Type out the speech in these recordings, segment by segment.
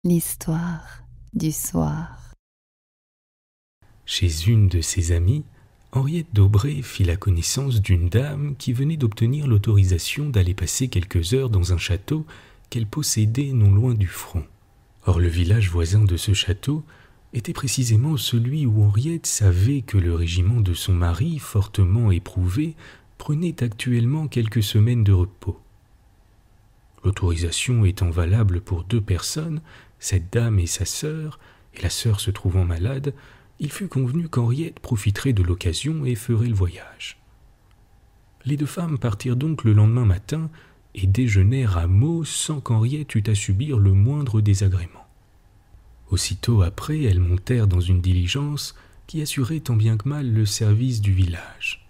L'histoire du soir. Chez une de ses amies, Henriette d'Aubray fit la connaissance d'une dame qui venait d'obtenir l'autorisation d'aller passer quelques heures dans un château qu'elle possédait non loin du front. Or le village voisin de ce château était précisément celui où Henriette savait que le régiment de son mari, fortement éprouvé, prenait actuellement quelques semaines de repos. L'autorisation étant valable pour 2 personnes, cette dame et sa sœur, et la sœur se trouvant malade, il fut convenu qu'Henriette profiterait de l'occasion et ferait le voyage. Les 2 femmes partirent donc le lendemain matin et déjeunèrent à Meaux sans qu'Henriette eût à subir le moindre désagrément. Aussitôt après, elles montèrent dans une diligence qui assurait tant bien que mal le service du village.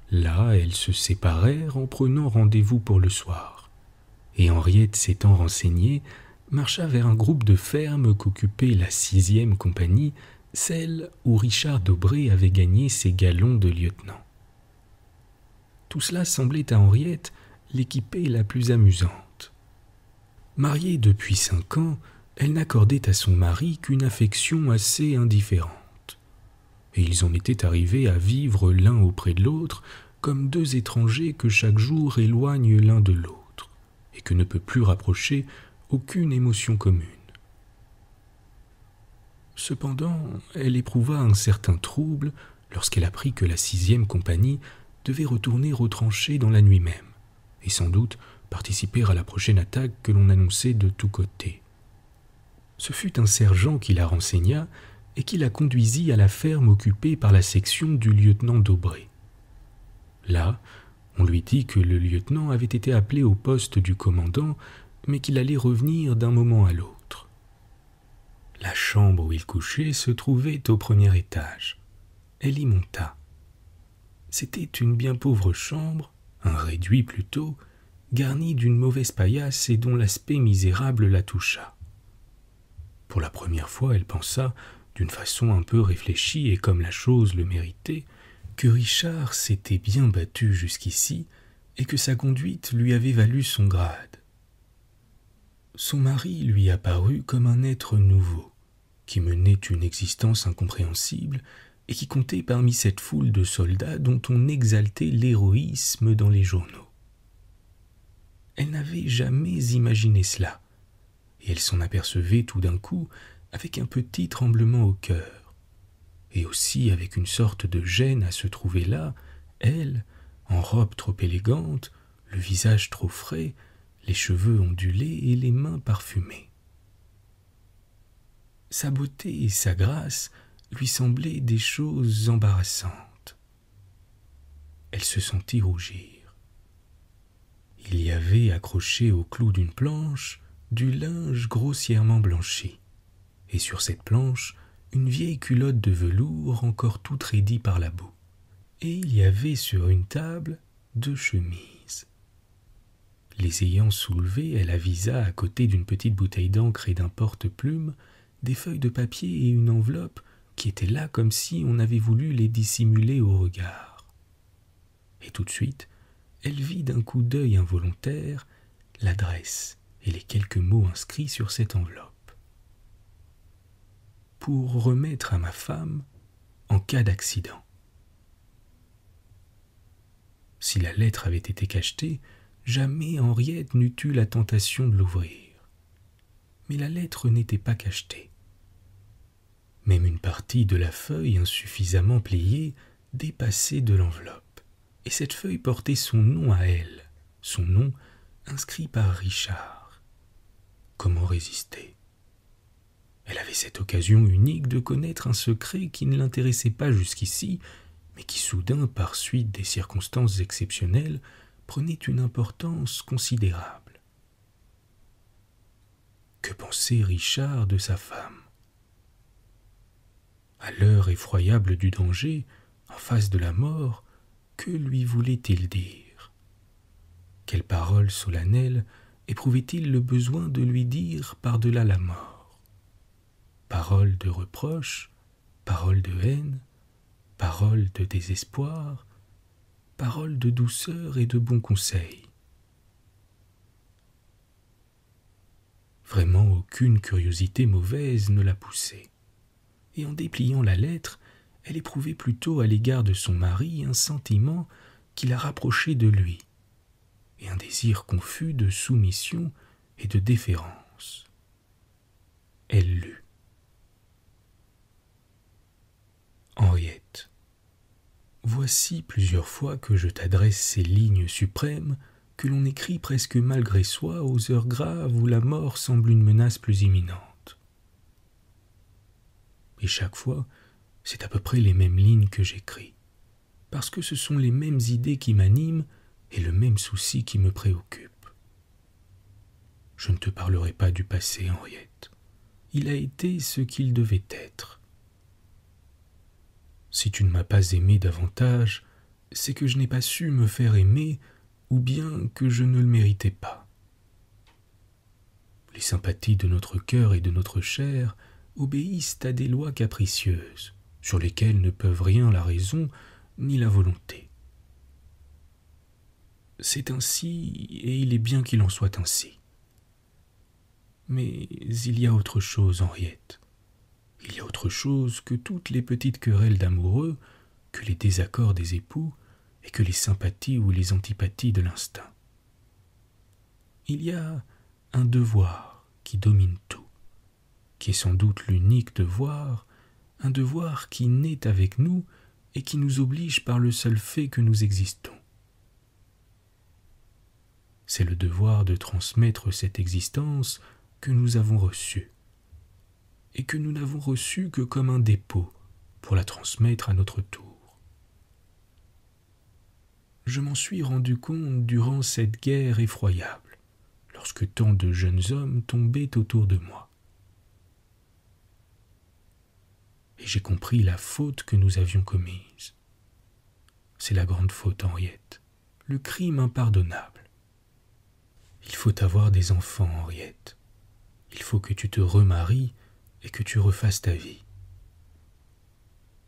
Là, elles se séparèrent en prenant rendez-vous pour le soir, et Henriette, s'étant renseignée, marcha vers un groupe de fermes qu'occupait la 6e compagnie, celle où Richard d'Aubray avait gagné ses galons de lieutenant. Tout cela semblait à Henriette l'équipée la plus amusante. Mariée depuis 5 ans, elle n'accordait à son mari qu'une affection assez indifférente, et ils en étaient arrivés à vivre l'un auprès de l'autre comme 2 étrangers que chaque jour éloignent l'un de l'autre, et que ne peut plus rapprocher aucune émotion commune. Cependant, elle éprouva un certain trouble lorsqu'elle apprit que la 6e compagnie devait retourner aux tranchées dans la nuit même, et sans doute participer à la prochaine attaque que l'on annonçait de tous côtés. Ce fut un sergent qui la renseigna et qui la conduisit à la ferme occupée par la section du lieutenant d'Aubray. Là, on lui dit que le lieutenant avait été appelé au poste du commandant, mais qu'il allait revenir d'un moment à l'autre. La chambre où il couchait se trouvait au 1er étage. Elle y monta. C'était une bien pauvre chambre, un réduit plutôt, garnie d'une mauvaise paillasse et dont l'aspect misérable la toucha. Pour la première fois, elle pensa, d'une façon un peu réfléchie et comme la chose le méritait, que Richard s'était bien battu jusqu'ici et que sa conduite lui avait valu son grade. Son mari lui apparut comme un être nouveau, qui menait une existence incompréhensible et qui comptait parmi cette foule de soldats dont on exaltait l'héroïsme dans les journaux. Elle n'avait jamais imaginé cela, et elle s'en apercevait tout d'un coup avec un petit tremblement au cœur, et aussi avec une sorte de gêne à se trouver là, elle, en robe trop élégante, le visage trop frais, les cheveux ondulés et les mains parfumées. Sa beauté et sa grâce lui semblaient des choses embarrassantes. Elle se sentit rougir. Il y avait accroché au clou d'une planche du linge grossièrement blanchi, et sur cette planche, une vieille culotte de velours encore toute raidie par la boue. Et il y avait sur une table 2 chemises. Les ayant soulevées, elle avisa à côté d'une petite bouteille d'encre et d'un porte-plume des feuilles de papier et une enveloppe qui étaient là comme si on avait voulu les dissimuler au regard. Et tout de suite, elle vit d'un coup d'œil involontaire l'adresse et les quelques mots inscrits sur cette enveloppe. Pour remettre à ma femme en cas d'accident. Si la lettre avait été cachetée, jamais Henriette n'eût eu la tentation de l'ouvrir. Mais la lettre n'était pas cachetée. Même une partie de la feuille insuffisamment pliée dépassait de l'enveloppe, et cette feuille portait son nom à elle, son nom inscrit par Richard. Comment résister ? Elle avait cette occasion unique de connaître un secret qui ne l'intéressait pas jusqu'ici, mais qui soudain, par suite des circonstances exceptionnelles, prenait une importance considérable. Que pensait Richard de sa femme ? À l'heure effroyable du danger, en face de la mort, que lui voulait-il dire ? Quelles paroles solennelles éprouvait-il le besoin de lui dire par-delà la mort ? Paroles de reproche, paroles de haine, paroles de désespoir, paroles de douceur et de bons conseils. Vraiment aucune curiosité mauvaise ne la poussait. Et en dépliant la lettre, elle éprouvait plutôt à l'égard de son mari un sentiment qui la rapprochait de lui, et un désir confus de soumission et de déférence. Elle lut. Henriette, voici plusieurs fois que je t'adresse ces lignes suprêmes que l'on écrit presque malgré soi aux heures graves où la mort semble une menace plus imminente. Et chaque fois, c'est à peu près les mêmes lignes que j'écris, parce que ce sont les mêmes idées qui m'animent et le même souci qui me préoccupe. Je ne te parlerai pas du passé, Henriette. Il a été ce qu'il devait être. Si tu ne m'as pas aimé davantage, c'est que je n'ai pas su me faire aimer ou bien que je ne le méritais pas. Les sympathies de notre cœur et de notre chair obéissent à des lois capricieuses, sur lesquelles ne peuvent rien la raison ni la volonté. C'est ainsi, et il est bien qu'il en soit ainsi. Mais il y a autre chose, Henriette. Il y a autre chose que toutes les petites querelles d'amoureux, que les désaccords des époux, et que les sympathies ou les antipathies de l'instinct. Il y a un devoir qui domine tout, qui est sans doute l'unique devoir, un devoir qui naît avec nous et qui nous oblige par le seul fait que nous existons. C'est le devoir de transmettre cette existence que nous avons reçue, et que nous n'avons reçue que comme un dépôt pour la transmettre à notre tour. Je m'en suis rendu compte durant cette guerre effroyable, lorsque tant de jeunes hommes tombaient autour de moi. Et j'ai compris la faute que nous avions commise. C'est la grande faute, Henriette, le crime impardonnable. Il faut avoir des enfants, Henriette. Il faut que tu te remaries et que tu refasses ta vie.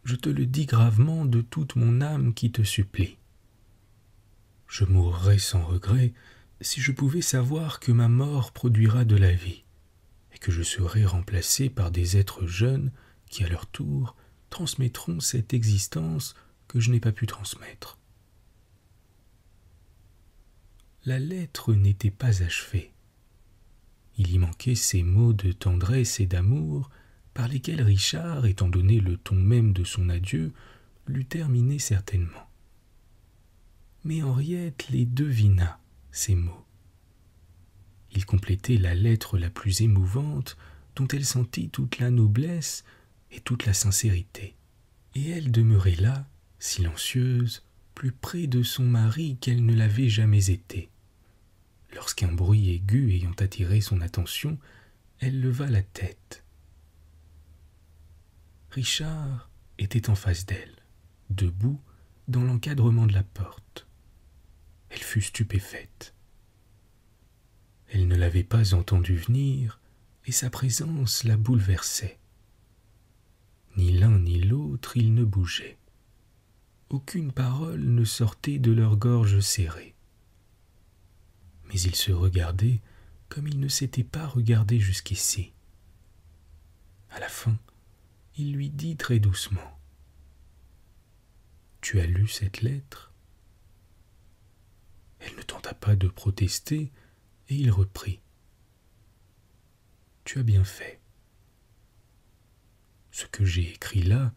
Je te le dis gravement de toute mon âme qui te supplie. Je mourrais sans regret si je pouvais savoir que ma mort produira de la vie et que je serai remplacé par des êtres jeunes qui, à leur tour, transmettront cette existence que je n'ai pas pu transmettre. La lettre n'était pas achevée. Il y manquait ces mots de tendresse et d'amour par lesquels Richard, étant donné le ton même de son adieu, l'eût terminé certainement. Mais Henriette les devina, ces mots. Ils complétaient la lettre la plus émouvante dont elle sentit toute la noblesse et toute la sincérité. Et elle demeurait là, silencieuse, plus près de son mari qu'elle ne l'avait jamais été. Lorsqu'un bruit aigu ayant attiré son attention, elle leva la tête. Richard était en face d'elle, debout dans l'encadrement de la porte. Elle fut stupéfaite. Elle ne l'avait pas entendu venir, et sa présence la bouleversait. Ni l'un ni l'autre ils ne bougeaient. Aucune parole ne sortait de leur gorge serrée. Mais ils se regardaient comme ils ne s'étaient pas regardés jusqu'ici. À la fin, il lui dit très doucement : « Tu as lu cette lettre ?» Elle ne tenta pas de protester, et il reprit : « Tu as bien fait. Ce que j'ai écrit là,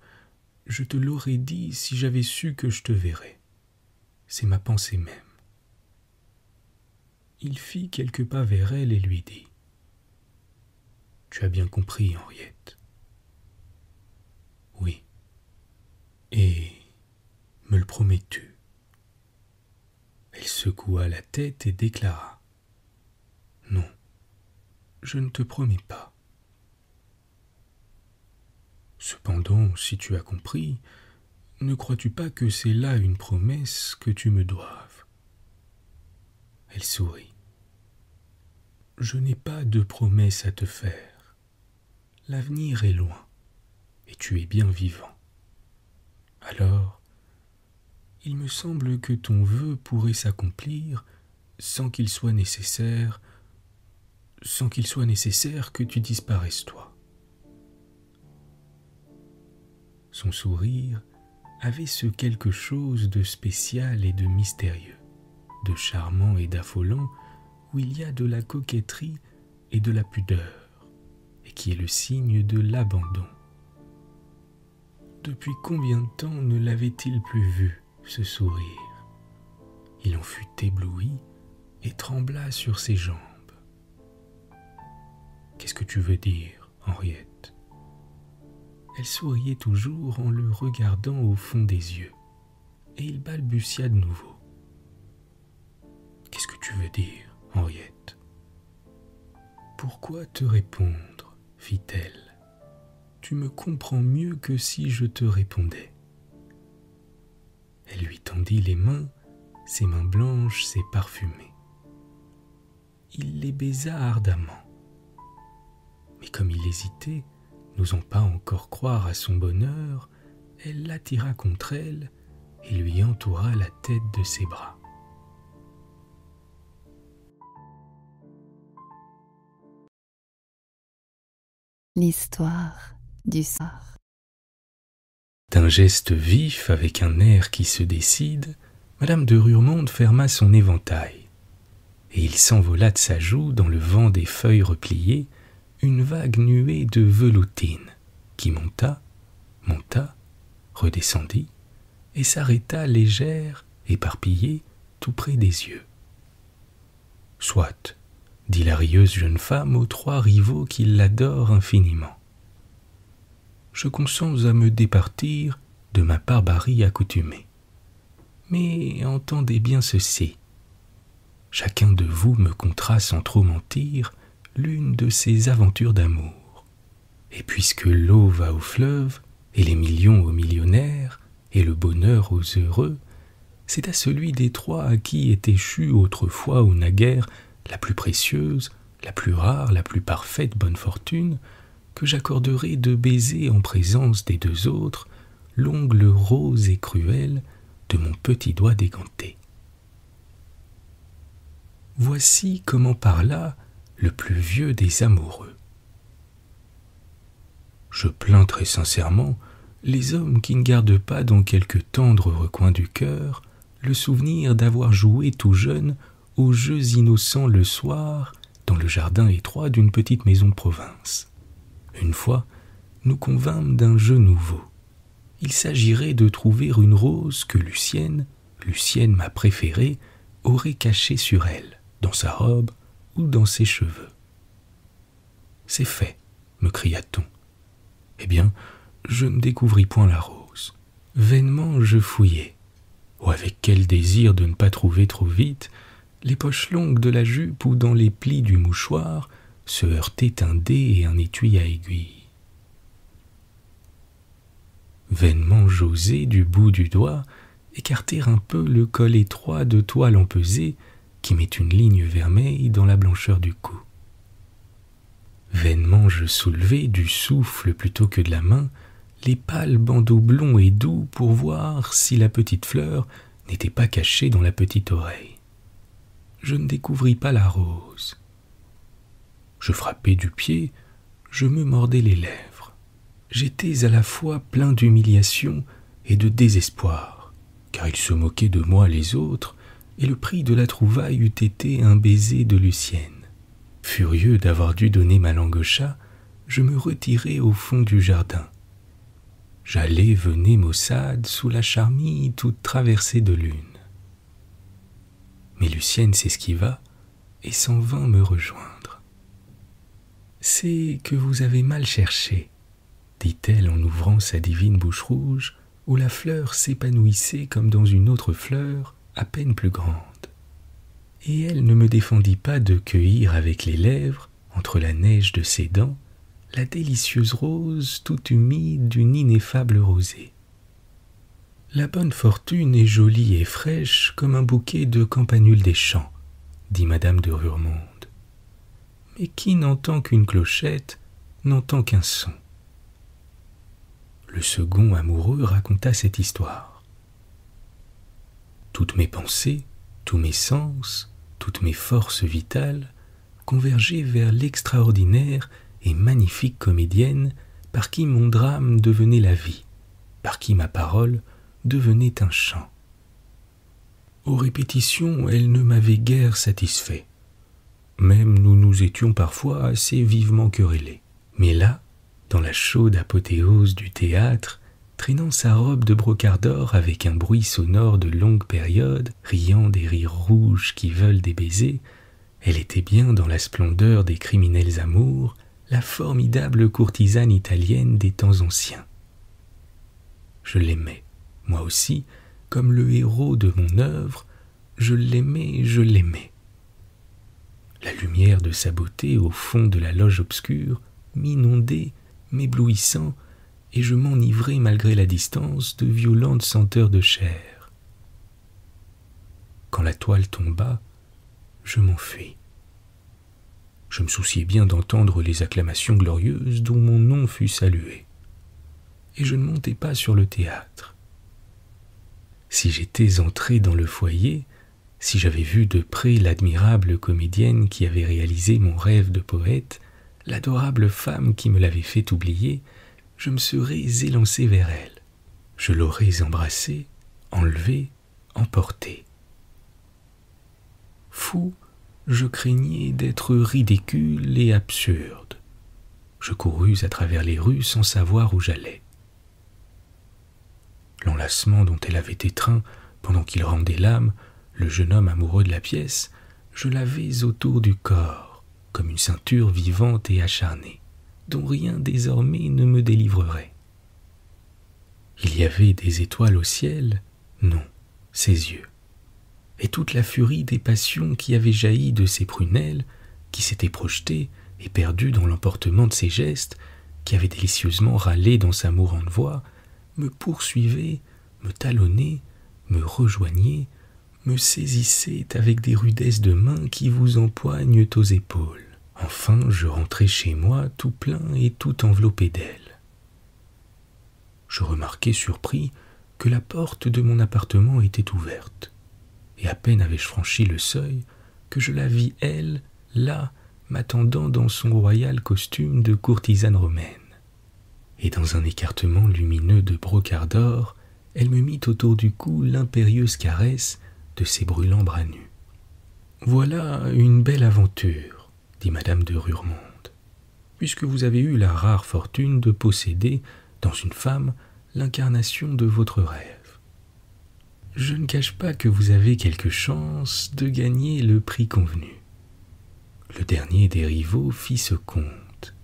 je te l'aurais dit si j'avais su que je te verrais. C'est ma pensée même. » Il fit quelques pas vers elle et lui dit : « Tu as bien compris, Henriette. » »« Oui. Et me le promets-tu » Elle secoua la tête et déclara : « Non, je ne te promets pas. » « Cependant, si tu as compris, ne crois-tu pas que c'est là une promesse que tu me doives ?» Elle sourit. « Je n'ai pas de promesse à te faire. L'avenir est loin, et tu es bien vivant. Alors, il me semble que ton vœu pourrait s'accomplir sans qu'il soit nécessaire sans qu'il soit nécessaire que tu disparaisses toi. » Son sourire avait ce quelque chose de spécial et de mystérieux, de charmant et d'affolant, où il y a de la coquetterie et de la pudeur, et qui est le signe de l'abandon. Depuis combien de temps ne l'avait-il plus vu, ce sourire? Il en fut ébloui et trembla sur ses jambes. « Qu'est-ce que tu veux dire, Henriette ?» Elle souriait toujours en le regardant au fond des yeux, et il balbutia de nouveau. « Qu'est-ce que tu veux dire, Henriette ?»« Pourquoi te répondre ?» fit-elle. « Tu me comprends mieux que si je te répondais. » Elle lui tendit les mains, ses mains blanches, ses parfumées. Il les baisa ardemment. Mais comme il hésitait, n'osant pas encore croire à son bonheur, elle l'attira contre elle et lui entoura la tête de ses bras. L'histoire du soir. D'un geste vif, avec un air qui se décide, Madame de Ruremonde ferma son éventail, et il s'envola de sa joue, dans le vent des feuilles repliées, une vague nuée de veloutine, qui monta, redescendit, et s'arrêta légère, éparpillée, tout près des yeux. « Soit, » dit la rieuse jeune femme aux 3 rivaux qui l'adorent infiniment. « Je consens à me départir de ma barbarie accoutumée. Mais entendez bien ceci. Chacun de vous me contera sans trop mentir l'une de ses aventures d'amour. Et puisque l'eau va au fleuve, et les millions aux millionnaires, et le bonheur aux heureux, c'est à celui des 3 à qui est échue autrefois ou naguère la plus précieuse, la plus rare, la plus parfaite bonne fortune, que j'accorderai de baiser en présence des 2 autres l'ongle rose et cruel de mon petit doigt déganté. Voici comment parla le plus vieux des amoureux. Je plains très sincèrement les hommes qui ne gardent pas dans quelque tendre recoin du cœur le souvenir d'avoir joué tout jeune aux jeux innocents le soir dans le jardin étroit d'une petite maison de province. Une fois, nous convînmes d'un jeu nouveau. Il s'agirait de trouver une rose que Lucienne, ma préférée, aurait cachée sur elle, dans sa robe ou dans ses cheveux. « C'est fait, » me cria-t-on. Eh bien, je ne découvris point la rose. Vainement je fouillai. Oh, avec quel désir de ne pas trouver trop vite les poches longues de la jupe ou dans les plis du mouchoir se heurtaient un dé et un étui à aiguille. Vainement j'osai, du bout du doigt, écarter un peu le col étroit de toile empesée qui met une ligne vermeille dans la blancheur du cou. Vainement je soulevai du souffle plutôt que de la main les pâles bandeaux blonds et doux pour voir si la petite fleur n'était pas cachée dans la petite oreille. Je ne découvris pas la rose. Je frappai du pied, je me mordais les lèvres. J'étais à la fois plein d'humiliation et de désespoir, car ils se moquaient de moi les autres, et le prix de la trouvaille eût été un baiser de Lucienne. Furieux d'avoir dû donner ma langue au chat, je me retirai au fond du jardin. J'allais, venais, maussade, sous la charmille toute traversée de lune. Mais Lucienne s'esquiva et s'en vint me rejoindre. « C'est que vous avez mal cherché, » dit-elle en ouvrant sa divine bouche rouge, où la fleur s'épanouissait comme dans une autre fleur, à peine plus grande. Et elle ne me défendit pas de cueillir avec les lèvres, entre la neige de ses dents, la délicieuse rose toute humide d'une ineffable rosée. La bonne fortune est jolie et fraîche comme un bouquet de campanules des champs, dit Madame de Ruremonde. Mais qui n'entend qu'une clochette n'entend qu'un son. Le second amoureux raconta cette histoire. Toutes mes pensées, tous mes sens, toutes mes forces vitales converger vers l'extraordinaire et magnifique comédienne par qui mon drame devenait la vie, par qui ma parole devenait un chant. Aux répétitions, elle ne m'avait guère satisfait. Même nous nous étions parfois assez vivement querellés. Mais là, dans la chaude apothéose du théâtre, traînant sa robe de brocart d'or avec un bruit sonore de longue période, riant des rires rouges qui veulent des baisers, elle était bien dans la splendeur des criminels amours, la formidable courtisane italienne des temps anciens. Je l'aimais, moi aussi, comme le héros de mon œuvre, je l'aimais, je l'aimais. La lumière de sa beauté au fond de la loge obscure m'inondait, m'éblouissant, et je m'enivrais malgré la distance de violentes senteurs de chair. Quand la toile tomba, je m'enfuis. Je me souciais bien d'entendre les acclamations glorieuses dont mon nom fut salué. Et je ne montais pas sur le théâtre. Si j'étais entré dans le foyer, si j'avais vu de près l'admirable comédienne qui avait réalisé mon rêve de poète, l'adorable femme qui me l'avait fait oublier, je me serais élancé vers elle. Je l'aurais embrassée, enlevée, emportée. Fou, je craignais d'être ridicule et absurde. Je courus à travers les rues sans savoir où j'allais. L'enlacement dont elle avait étreint, pendant qu'il rendait l'âme, le jeune homme amoureux de la pièce, je l'avais autour du corps, comme une ceinture vivante et acharnée, dont rien désormais ne me délivrerait. Il y avait des étoiles au ciel? Non, ses yeux. Et toute la furie des passions qui avaient jailli de ses prunelles, qui s'étaient projetées et perdues dans l'emportement de ses gestes, qui avaient délicieusement râlé dans sa mourante voix, me poursuivaient, me talonnaient, me rejoignaient, me saisissaient avec des rudesses de main qui vous empoignent aux épaules. Enfin, je rentrai chez moi tout plein et tout enveloppé d'elle. Je remarquai surpris que la porte de mon appartement était ouverte, et à peine avais-je franchi le seuil que je la vis, elle, là, m'attendant dans son royal costume de courtisane romaine. Et dans un écartement lumineux de brocart d'or, elle me mit autour du cou l'impérieuse caresse de ses brûlants bras nus. « Voilà une belle aventure, dit madame de Rurmonde, puisque vous avez eu la rare fortune de posséder, dans une femme, l'incarnation de votre rêve. Je ne cache pas que vous avez quelque chance de gagner le prix convenu. » Le dernier des rivaux fit ce compte.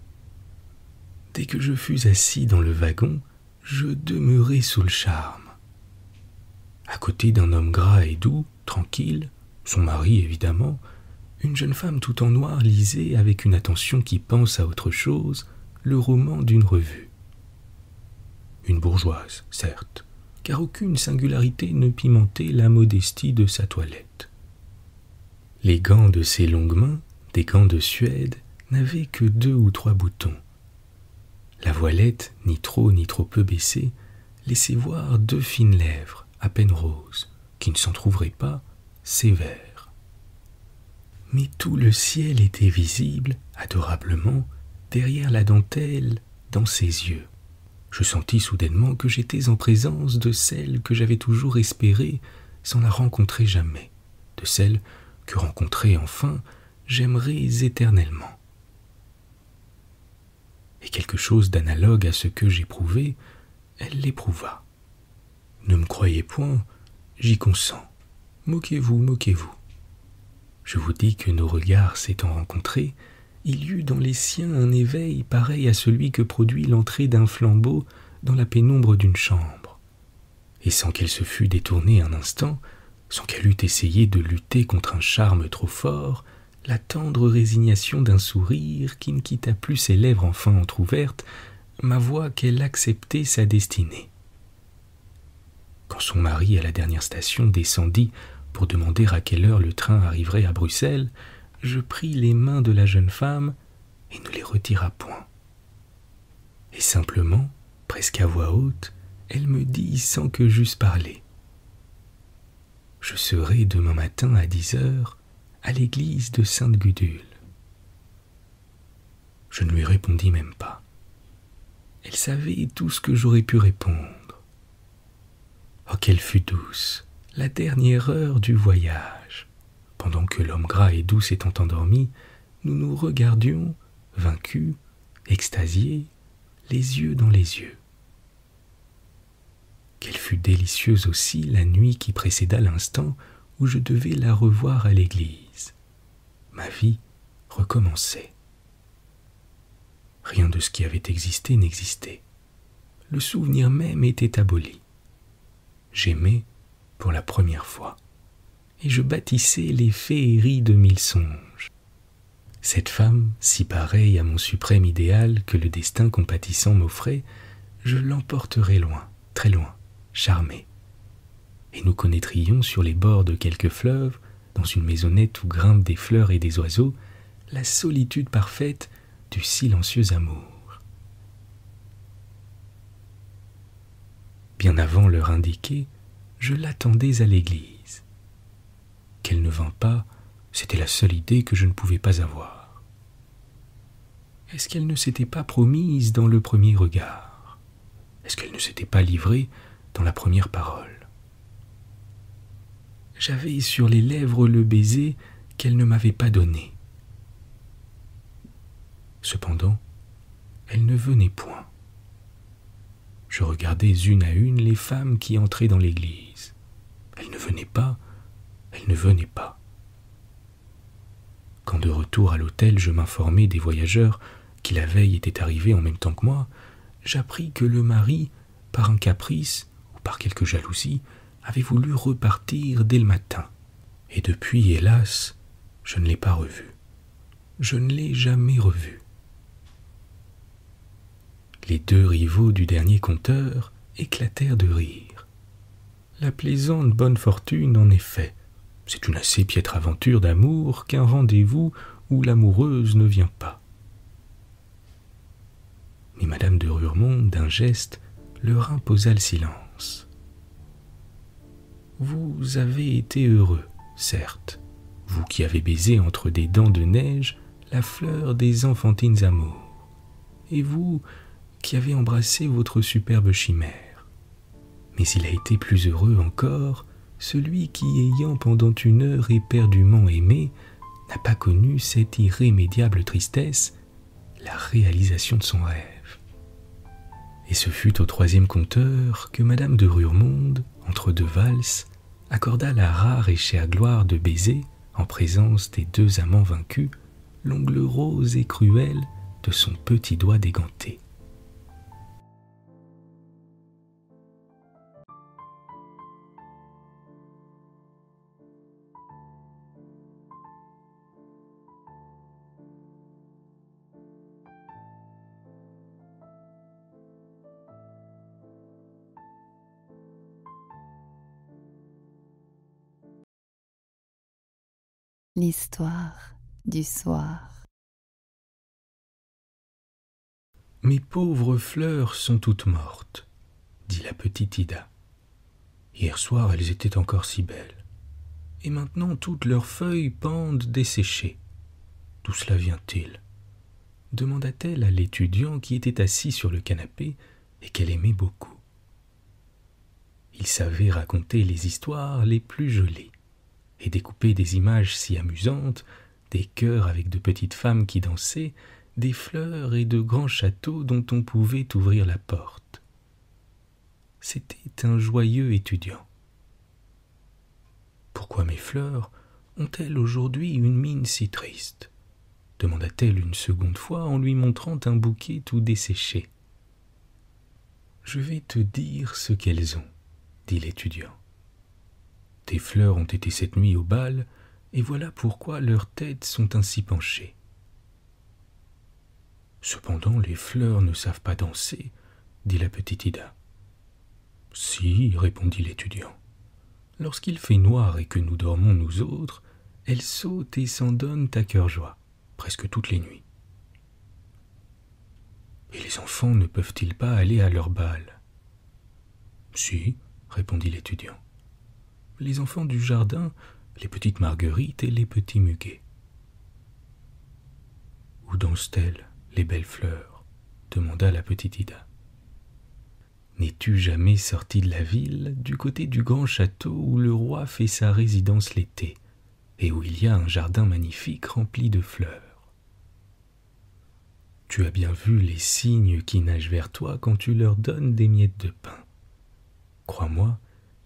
Dès que je fus assis dans le wagon, je demeurai sous le charme. À côté d'un homme gras et doux, tranquille, son mari évidemment, une jeune femme tout en noir lisait avec une attention qui pense à autre chose le roman d'une revue. Une bourgeoise, certes, car aucune singularité ne pimentait la modestie de sa toilette. Les gants de ses longues mains, des gants de Suède, n'avaient que 2 ou 3 boutons. La voilette, ni trop peu baissée, laissait voir 2 fines lèvres, à peine roses, qui ne s'en trouveraient pas, sévères. Mais tout le ciel était visible, adorablement, derrière la dentelle, dans ses yeux. Je sentis soudainement que j'étais en présence de celle que j'avais toujours espérée sans la rencontrer jamais, de celle que rencontrée enfin, j'aimerais éternellement. Et quelque chose d'analogue à ce que j'éprouvais, elle l'éprouva. Ne me croyez point, j'y consens. Moquez-vous, moquez-vous. Je vous dis que nos regards s'étant rencontrés, il y eut dans les siens un éveil pareil à celui que produit l'entrée d'un flambeau dans la pénombre d'une chambre. Et sans qu'elle se fût détournée un instant, sans qu'elle eût essayé de lutter contre un charme trop fort, la tendre résignation d'un sourire qui ne quitta plus ses lèvres enfin entr'ouvertes m'avoua qu'elle acceptait sa destinée. Quand son mari, à la dernière station, descendit pour demander à quelle heure le train arriverait à Bruxelles, je pris les mains de la jeune femme et ne les retira point. Et simplement, presque à voix haute, elle me dit sans que j'eusse parlé: « Je serai demain matin à 10 heures à l'église de Sainte-Gudule. Je ne lui répondis même pas. Elle savait tout ce que j'aurais pu répondre. Oh, qu'elle fut douce, la dernière heure du voyage. Pendant que l'homme gras et doux s'étant endormi, nous nous regardions, vaincus, extasiés, les yeux dans les yeux. Qu'elle fut délicieuse aussi la nuit qui précéda l'instant où je devais la revoir à l'église. Ma vie recommençait. Rien de ce qui avait existé n'existait. Le souvenir même était aboli. J'aimais pour la première fois, et je bâtissais les féeries de 1000 songes. Cette femme, si pareille à mon suprême idéal que le destin compatissant m'offrait, je l'emporterais loin, très loin, charmé. Et nous connaîtrions sur les bords de quelques fleuves, dans une maisonnette où grimpent des fleurs et des oiseaux, la solitude parfaite du silencieux amour. Bien avant l'heure indiquée, je l'attendais à l'église. Qu'elle ne vint pas, c'était la seule idée que je ne pouvais pas avoir. Est-ce qu'elle ne s'était pas promise dans le premier regard? Est-ce qu'elle ne s'était pas livrée dans la première parole? J'avais sur les lèvres le baiser qu'elle ne m'avait pas donné. Cependant, elle ne venait point. Je regardais une à une les femmes qui entraient dans l'église. Elle ne venait pas, elle ne venait pas. Quand de retour à l'hôtel je m'informai des voyageurs qui la veille étaient arrivés en même temps que moi, j'appris que le mari, par un caprice ou par quelque jalousie, avait voulu repartir dès le matin. Et depuis, hélas, je ne l'ai pas revu. Je ne l'ai jamais revu. Les deux rivaux du dernier conteur éclatèrent de rire. La plaisante bonne fortune, en effet, c'est une assez piètre aventure d'amour qu'un rendez-vous où l'amoureuse ne vient pas. Mais madame de Ruremond, d'un geste, leur imposa le silence. Vous avez été heureux, certes, vous qui avez baisé entre des dents de neige la fleur des enfantines amours, et vous qui avez embrassé votre superbe chimère. Mais il a été plus heureux encore celui qui, ayant pendant une heure éperdument aimé, n'a pas connu cette irrémédiable tristesse, la réalisation de son rêve. Et ce fut au troisième conteur que madame de Ruremond, entre deux valses, accorda la rare et chère gloire de baiser, en présence des deux amants vaincus, l'ongle rose et cruel de son petit doigt déganté. L'histoire du soir. Mes pauvres fleurs sont toutes mortes, dit la petite Ida. Hier soir, elles étaient encore si belles. Et maintenant, toutes leurs feuilles pendent desséchées. D'où cela vient-il? Demanda-t-elle à l'étudiant qui était assis sur le canapé et qu'elle aimait beaucoup. Il savait raconter les histoires les plus jolies et découper des images si amusantes, des chœurs avec de petites femmes qui dansaient, des fleurs et de grands châteaux dont on pouvait ouvrir la porte. C'était un joyeux étudiant. « Pourquoi mes fleurs ont-elles aujourd'hui une mine si triste ?» demanda-t-elle une seconde fois en lui montrant un bouquet tout desséché. « Je vais te dire ce qu'elles ont, » dit l'étudiant. « Tes fleurs ont été cette nuit au bal, et voilà pourquoi leurs têtes sont ainsi penchées. » Cependant, les fleurs ne savent pas danser, dit la petite Ida. « Si, répondit l'étudiant. Lorsqu'il fait noir et que nous dormons nous autres, elles sautent et s'en donnent à cœur joie, presque toutes les nuits. Et les enfants ne peuvent-ils pas aller à leur bal? Si, répondit l'étudiant. Les enfants du jardin, les petites marguerites et les petits muguets. Où dansent-elles? les belles fleurs ? Demanda la petite Ida. N'es-tu jamais sorti de la ville, du côté du grand château où le roi fait sa résidence l'été, et où il y a un jardin magnifique rempli de fleurs ? Tu as bien vu les cygnes qui nagent vers toi quand tu leur donnes des miettes de pain. Crois-moi,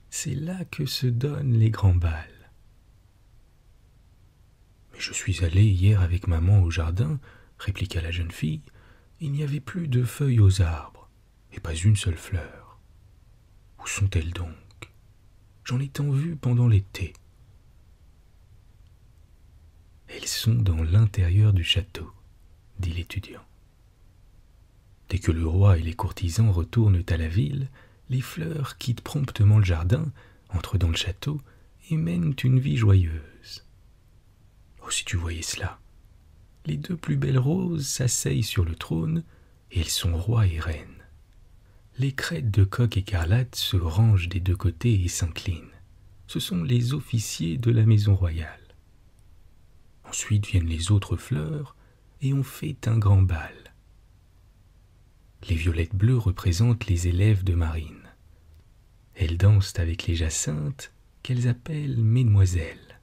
c'est là que se donnent les grands bals. Mais je suis allé hier avec maman au jardin, répliqua la jeune fille. Il n'y avait plus de feuilles aux arbres, et pas une seule fleur. Où sont-elles donc ? J'en ai tant vu pendant l'été. Elles sont dans l'intérieur du château, dit l'étudiant. Dès que le roi et les courtisans retournent à la ville, les fleurs quittent promptement le jardin, entrent dans le château et mènent une vie joyeuse. Oh, si tu voyais cela! Les deux plus belles roses s'asseyent sur le trône et elles sont rois et reines. Les crêtes de coq écarlate se rangent des deux côtés et s'inclinent. Ce sont les officiers de la maison royale. Ensuite viennent les autres fleurs et on fait un grand bal. Les violettes bleues représentent les élèves de marine. Elles dansent avec les jacinthes qu'elles appellent mesdemoiselles.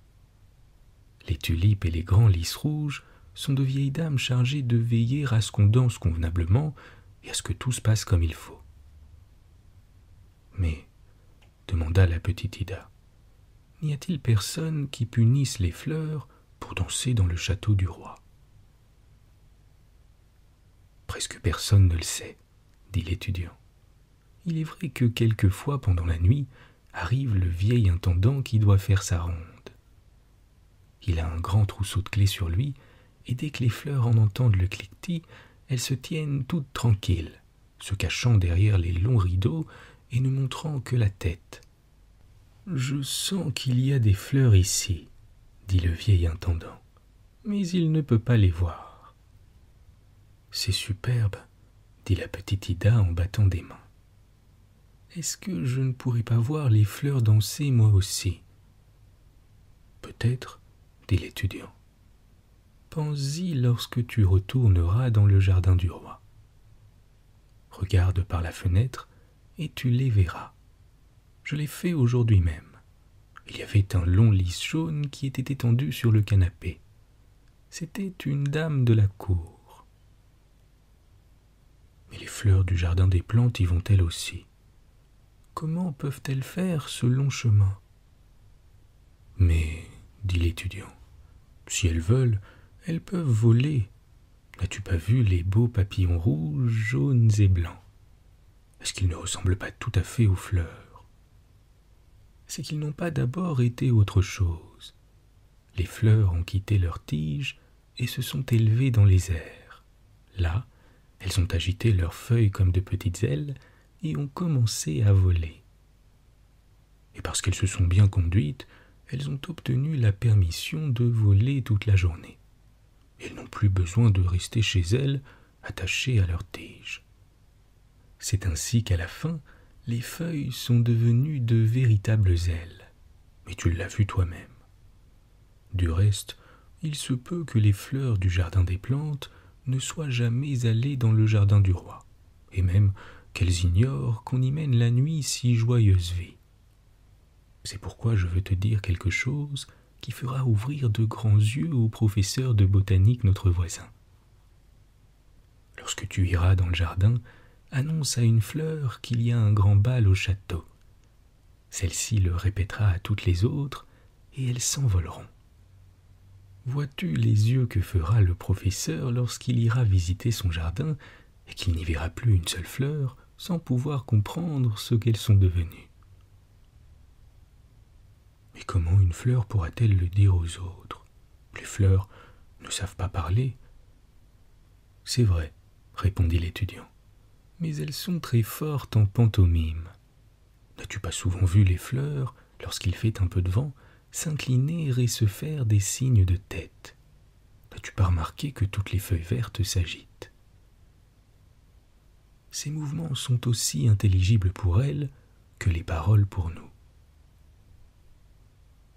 Les tulipes et les grands lys rouges sont de vieilles dames chargées de veiller à ce qu'on danse convenablement et à ce que tout se passe comme il faut. Mais, demanda la petite Ida, n'y a-t-il personne qui punisse les fleurs pour danser dans le château du roi ? Presque personne ne le sait, dit l'étudiant. Il est vrai que quelquefois, pendant la nuit, arrive le vieil intendant qui doit faire sa ronde. Il a un grand trousseau de clés sur lui, et dès que les fleurs en entendent le cliquetis, elles se tiennent toutes tranquilles, se cachant derrière les longs rideaux et ne montrant que la tête. « Je sens qu'il y a des fleurs ici, » dit le vieil intendant, « mais il ne peut pas les voir. »« C'est superbe, » dit la petite Ida en battant des mains. « Est-ce que je ne pourrais pas voir les fleurs danser moi aussi ?»« Peut-être, » dit l'étudiant. « Pense-y lorsque tu retourneras dans le jardin du roi. Regarde par la fenêtre et tu les verras. Je l'ai fait aujourd'hui même. Il y avait un long lys jaune qui était étendu sur le canapé. C'était une dame de la cour. Mais les fleurs du jardin des plantes y vont-elles aussi? Comment peuvent-elles faire ce long chemin? Mais, dit l'étudiant, si elles veulent, elles peuvent voler. N'as-tu pas vu les beaux papillons rouges, jaunes et blancs? Est-ce qu'ils ne ressemblent pas tout à fait aux fleurs? C'est qu'ils n'ont pas d'abord été autre chose. Les fleurs ont quitté leurs tiges et se sont élevées dans les airs. Là, elles ont agité leurs feuilles comme de petites ailes et ont commencé à voler. Et parce qu'elles se sont bien conduites, elles ont obtenu la permission de voler toute la journée. Elles n'ont plus besoin de rester chez elles, attachées à leurs tiges. C'est ainsi qu'à la fin, les feuilles sont devenues de véritables ailes. Mais tu l'as vu toi-même. Du reste, il se peut que les fleurs du jardin des plantes ne soient jamais allées dans le jardin du roi, et même qu'elles ignorent qu'on y mène la nuit si joyeuse vie. C'est pourquoi je veux te dire quelque chose qui fera ouvrir de grands yeux au professeur de botanique notre voisin. Lorsque tu iras dans le jardin, annonce à une fleur qu'il y a un grand bal au château. Celle-ci le répétera à toutes les autres et elles s'envoleront. Vois-tu les yeux que fera le professeur lorsqu'il ira visiter son jardin et qu'il n'y verra plus une seule fleur sans pouvoir comprendre ce qu'elles sont devenues? Mais comment une fleur pourra-t-elle le dire aux autres? Les fleurs ne savent pas parler. C'est vrai, répondit l'étudiant, mais elles sont très fortes en pantomime. N'as-tu pas souvent vu les fleurs, lorsqu'il fait un peu de vent, s'incliner et se faire des signes de tête? N'as-tu pas remarqué que toutes les feuilles vertes s'agitent? Ces mouvements sont aussi intelligibles pour elles que les paroles pour nous.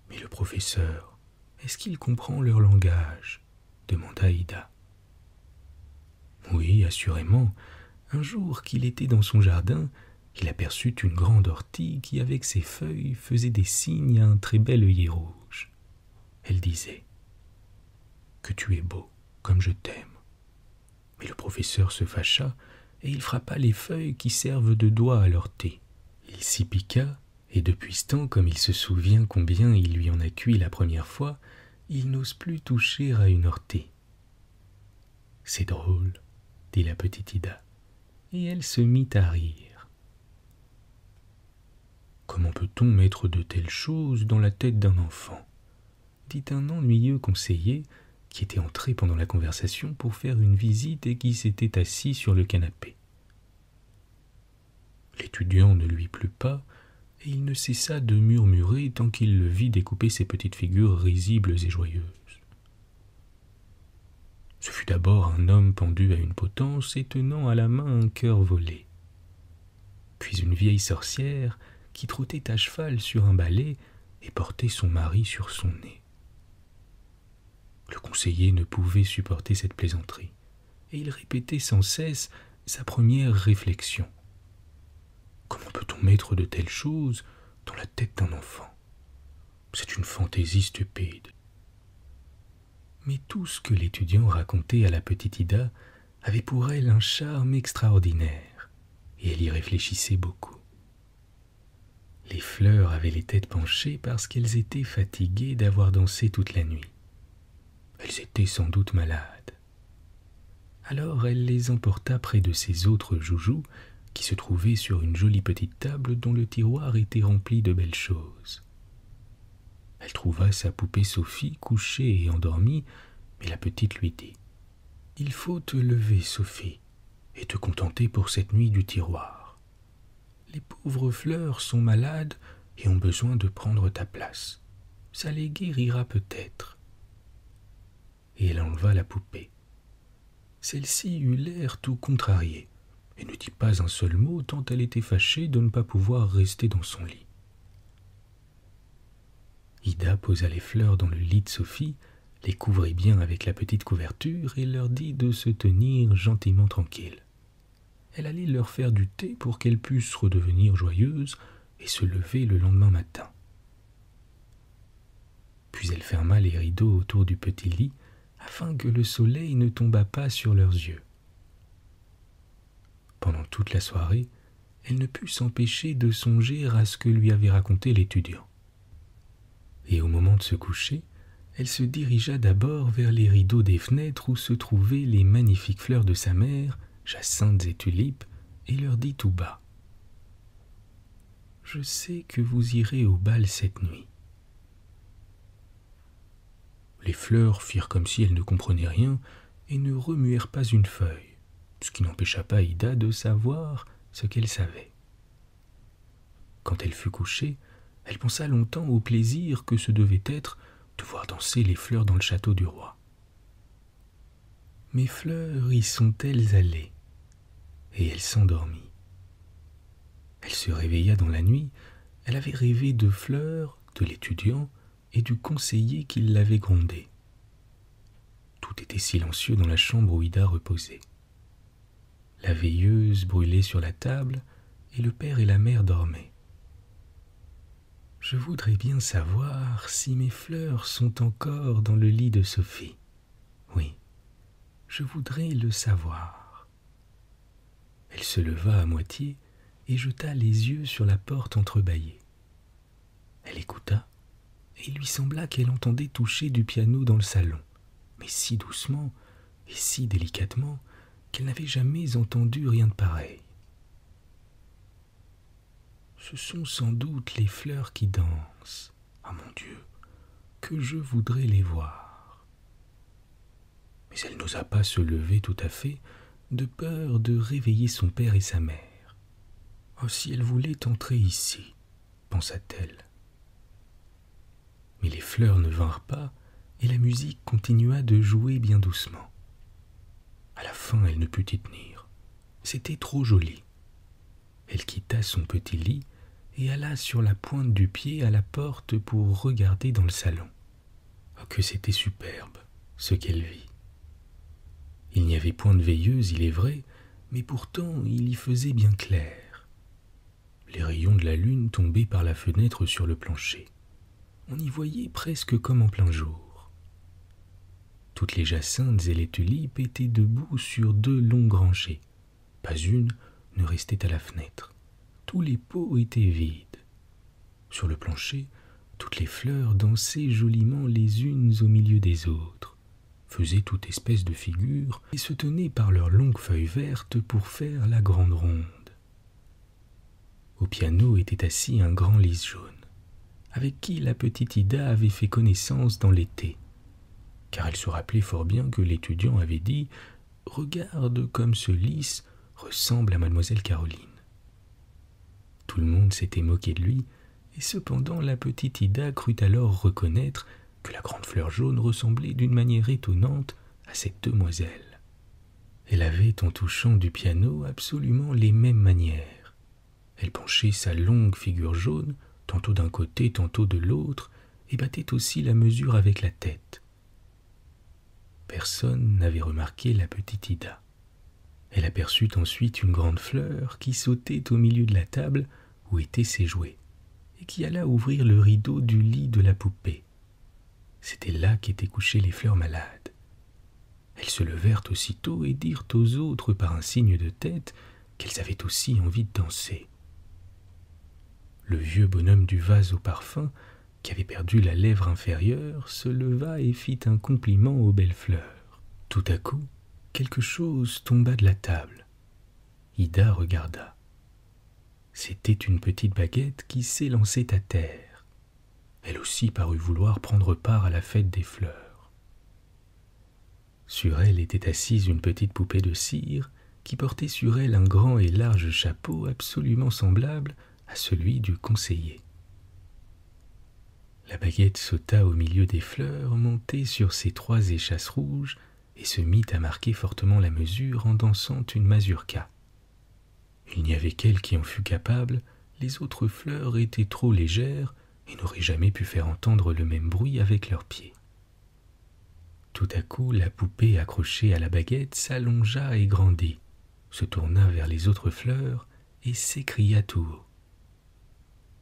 Mais le professeur, est-ce qu'il comprend leur langage? Demanda Ida. Oui, assurément. Un jour qu'il était dans son jardin, il aperçut une grande ortie qui, avec ses feuilles, faisait des signes à un très bel œillet rouge. Elle disait « Que tu es beau, comme je t'aime ». Mais le professeur se fâcha et il frappa les feuilles qui servent de doigts à l'ortie. Il s'y piqua, et depuis ce temps, comme il se souvient combien il lui en a cuit la première fois, il n'ose plus toucher à une ortie. « C'est drôle, » dit la petite Ida, et elle se mit à rire. « Comment peut-on mettre de telles choses dans la tête d'un enfant ?» dit un ennuyeux conseiller qui était entré pendant la conversation pour faire une visite et qui s'était assis sur le canapé. L'étudiant ne lui plut pas, et il ne cessa de murmurer tant qu'il le vit découper ces petites figures risibles et joyeuses. Ce fut d'abord un homme pendu à une potence et tenant à la main un cœur volé, puis une vieille sorcière qui trottait à cheval sur un balai et portait son mari sur son nez. Le conseiller ne pouvait supporter cette plaisanterie, et il répétait sans cesse sa première réflexion. Comment peut-on mettre de telles choses dans la tête d'un enfant? C'est une fantaisie stupide. Mais tout ce que l'étudiant racontait à la petite Ida avait pour elle un charme extraordinaire, et elle y réfléchissait beaucoup. Les fleurs avaient les têtes penchées parce qu'elles étaient fatiguées d'avoir dansé toute la nuit. Elles étaient sans doute malades. Alors elle les emporta près de ses autres joujoux qui se trouvaient sur une jolie petite table dont le tiroir était rempli de belles choses. Elle trouva sa poupée Sophie couchée et endormie, mais la petite lui dit « Il faut te lever, Sophie, et te contenter pour cette nuit du tiroir. Les pauvres fleurs sont malades et ont besoin de prendre ta place. Ça les guérira peut-être. » Et elle enleva la poupée. Celle-ci eut l'air tout contrariée, et ne dit pas un seul mot tant elle était fâchée de ne pas pouvoir rester dans son lit. Ida posa les fleurs dans le lit de Sophie, les couvrit bien avec la petite couverture et leur dit de se tenir gentiment tranquilles. Elle allait leur faire du thé pour qu'elles pussent redevenir joyeuses et se lever le lendemain matin. Puis elle ferma les rideaux autour du petit lit afin que le soleil ne tombât pas sur leurs yeux. Pendant toute la soirée, elle ne put s'empêcher de songer à ce que lui avait raconté l'étudiant. Et au moment de se coucher, elle se dirigea d'abord vers les rideaux des fenêtres où se trouvaient les magnifiques fleurs de sa mère, jacinthes et tulipes, et leur dit tout bas « Je sais que vous irez au bal cette nuit. » Les fleurs firent comme si elles ne comprenaient rien et ne remuèrent pas une feuille, ce qui n'empêcha pas Ida de savoir ce qu'elle savait. Quand elle fut couchée, elle pensa longtemps au plaisir que ce devait être de voir danser les fleurs dans le château du roi. Mes fleurs y sont-elles allées? Et elle s'endormit. Elle se réveilla dans la nuit, elle avait rêvé de fleurs, de l'étudiant et du conseiller qui l'avait grondé. Tout était silencieux dans la chambre où Ida reposait. La veilleuse brûlait sur la table et le père et la mère dormaient. « Je voudrais bien savoir si mes fleurs sont encore dans le lit de Sophie. Oui, je voudrais le savoir. » Elle se leva à moitié et jeta les yeux sur la porte entrebâillée. Elle écouta, et il lui sembla qu'elle entendait toucher du piano dans le salon, mais si doucement et si délicatement qu'elle n'avait jamais entendu rien de pareil. Ce sont sans doute les fleurs qui dansent. Ah mon Dieu, que je voudrais les voir. Mais elle n'osa pas se lever tout à fait, de peur de réveiller son père et sa mère. Oh, si elle voulait entrer ici, pensa-t-elle. Mais les fleurs ne vinrent pas, et la musique continua de jouer bien doucement. À la fin, elle ne put y tenir. C'était trop joli. Elle quitta son petit lit et alla sur la pointe du pied à la porte pour regarder dans le salon. Oh, que c'était superbe, ce qu'elle vit. Il n'y avait point de veilleuse, il est vrai, mais pourtant il y faisait bien clair. Les rayons de la lune tombaient par la fenêtre sur le plancher. On y voyait presque comme en plein jour. Toutes les jacinthes et les tulipes étaient debout sur 2 longues rangées. Pas une ne restait à la fenêtre. Tous les pots étaient vides. Sur le plancher, toutes les fleurs dansaient joliment les unes au milieu des autres, faisaient toute espèce de figure et se tenaient par leurs longues feuilles vertes pour faire la grande ronde. Au piano était assis un grand lys jaune, avec qui la petite Ida avait fait connaissance dans l'été, car elle se rappelait fort bien que l'étudiant avait dit « Regarde comme ce lys ressemble à mademoiselle Caroline ». Tout le monde s'était moqué de lui, et cependant la petite Ida crut alors reconnaître que la grande fleur jaune ressemblait d'une manière étonnante à cette demoiselle. Elle avait, en touchant du piano, absolument les mêmes manières. Elle penchait sa longue figure jaune, tantôt d'un côté, tantôt de l'autre, et battait aussi la mesure avec la tête. Personne n'avait remarqué la petite Ida. Elle aperçut ensuite une grande fleur qui sautait au milieu de la table où étaient ses jouets, et qui alla ouvrir le rideau du lit de la poupée. C'était là qu'étaient couchées les fleurs malades. Elles se levèrent aussitôt et dirent aux autres par un signe de tête qu'elles avaient aussi envie de danser. Le vieux bonhomme du vase au parfum, qui avait perdu la lèvre inférieure, se leva et fit un compliment aux belles fleurs. Tout à coup, quelque chose tomba de la table. Ida regarda. C'était une petite baguette qui s'élançait à terre. Elle aussi parut vouloir prendre part à la fête des fleurs. Sur elle était assise une petite poupée de cire qui portait sur elle un grand et large chapeau absolument semblable à celui du conseiller. La baguette sauta au milieu des fleurs, montée sur ses 3 échasses rouges et se mit à marquer fortement la mesure en dansant une mazurka. Il n'y avait qu'elle qui en fût capable, les autres fleurs étaient trop légères et n'auraient jamais pu faire entendre le même bruit avec leurs pieds. Tout à coup, la poupée accrochée à la baguette s'allongea et grandit, se tourna vers les autres fleurs et s'écria tout haut.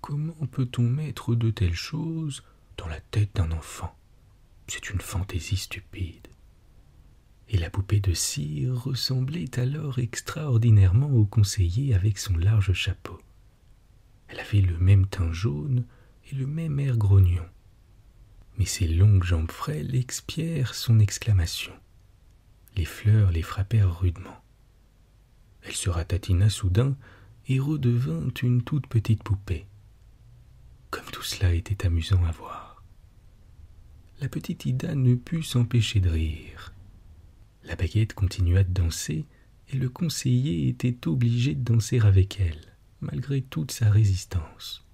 Comment peut-on mettre de telles choses dans la tête d'un enfant? C'est une fantaisie stupide. Et la poupée de cire ressemblait alors extraordinairement au conseiller avec son large chapeau. Elle avait le même teint jaune et le même air grognon. Mais ses longues jambes frêles expièrent son exclamation. Les fleurs les frappèrent rudement. Elle se ratatina soudain et redevint une toute petite poupée. Comme tout cela était amusant à voir. La petite Ida ne put s'empêcher de rire. La baguette continua de danser et le conseiller était obligé de danser avec elle, malgré toute sa résistance.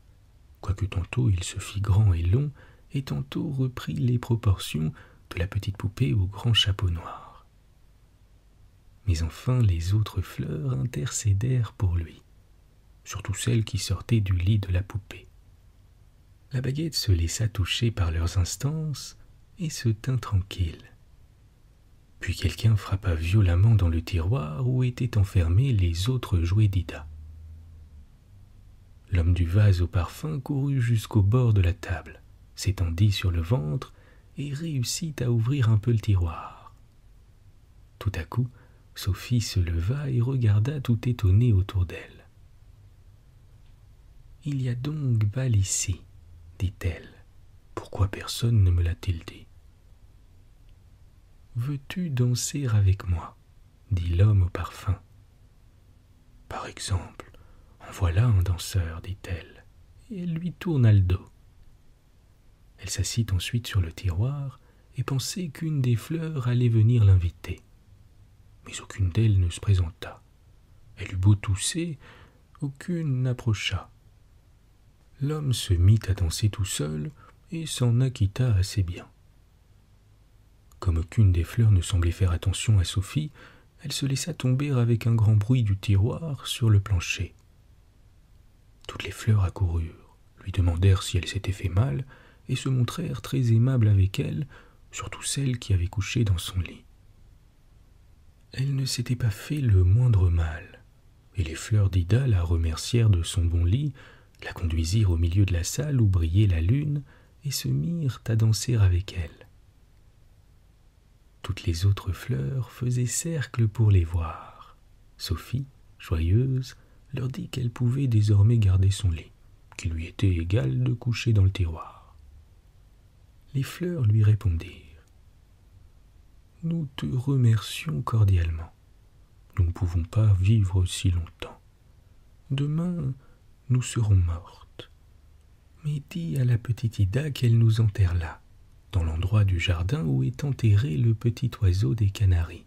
Quoique tantôt il se fit grand et long et tantôt reprit les proportions de la petite poupée au grand chapeau noir. Mais enfin les autres fleurs intercédèrent pour lui, surtout celles qui sortaient du lit de la poupée. La baguette se laissa toucher par leurs instances et se tint tranquille. Puis quelqu'un frappa violemment dans le tiroir où étaient enfermés les autres jouets d'Ida. L'homme du vase au parfum courut jusqu'au bord de la table, s'étendit sur le ventre et réussit à ouvrir un peu le tiroir. Tout à coup, Sophie se leva et regarda tout étonnée autour d'elle. « Il y a donc bal ici, dit-elle. Pourquoi personne ne me l'a-t-il dit ? Veux-tu danser avec moi ? Dit l'homme au parfum. Par exemple, en voilà un danseur, dit-elle, et elle lui tourna le dos. Elle s'assit ensuite sur le tiroir et pensait qu'une des fleurs allait venir l'inviter. Mais aucune d'elles ne se présenta. Elle eut beau tousser, aucune n'approcha. L'homme se mit à danser tout seul et s'en acquitta assez bien. Comme aucune des fleurs ne semblait faire attention à Sophie, elle se laissa tomber avec un grand bruit du tiroir sur le plancher. Toutes les fleurs accoururent, lui demandèrent si elle s'était fait mal et se montrèrent très aimables avec elle, surtout celle qui avait couché dans son lit. elle ne s'était pas fait le moindre mal, et les fleurs d'Ida la remercièrent de son bon lit, la conduisirent au milieu de la salle où brillait la lune, et se mirent à danser avec elle. Toutes les autres fleurs faisaient cercle pour les voir. Sophie, joyeuse, leur dit qu'elle pouvait désormais garder son lit, qu'il lui était égal de coucher dans le tiroir. Les fleurs lui répondirent: « Nous te remercions cordialement. Nous ne pouvons pas vivre si longtemps. Demain, nous serons mortes. Mais dis à la petite Ida qu'elle nous enterre là, dans l'endroit du jardin où est enterré le petit oiseau des Canaries.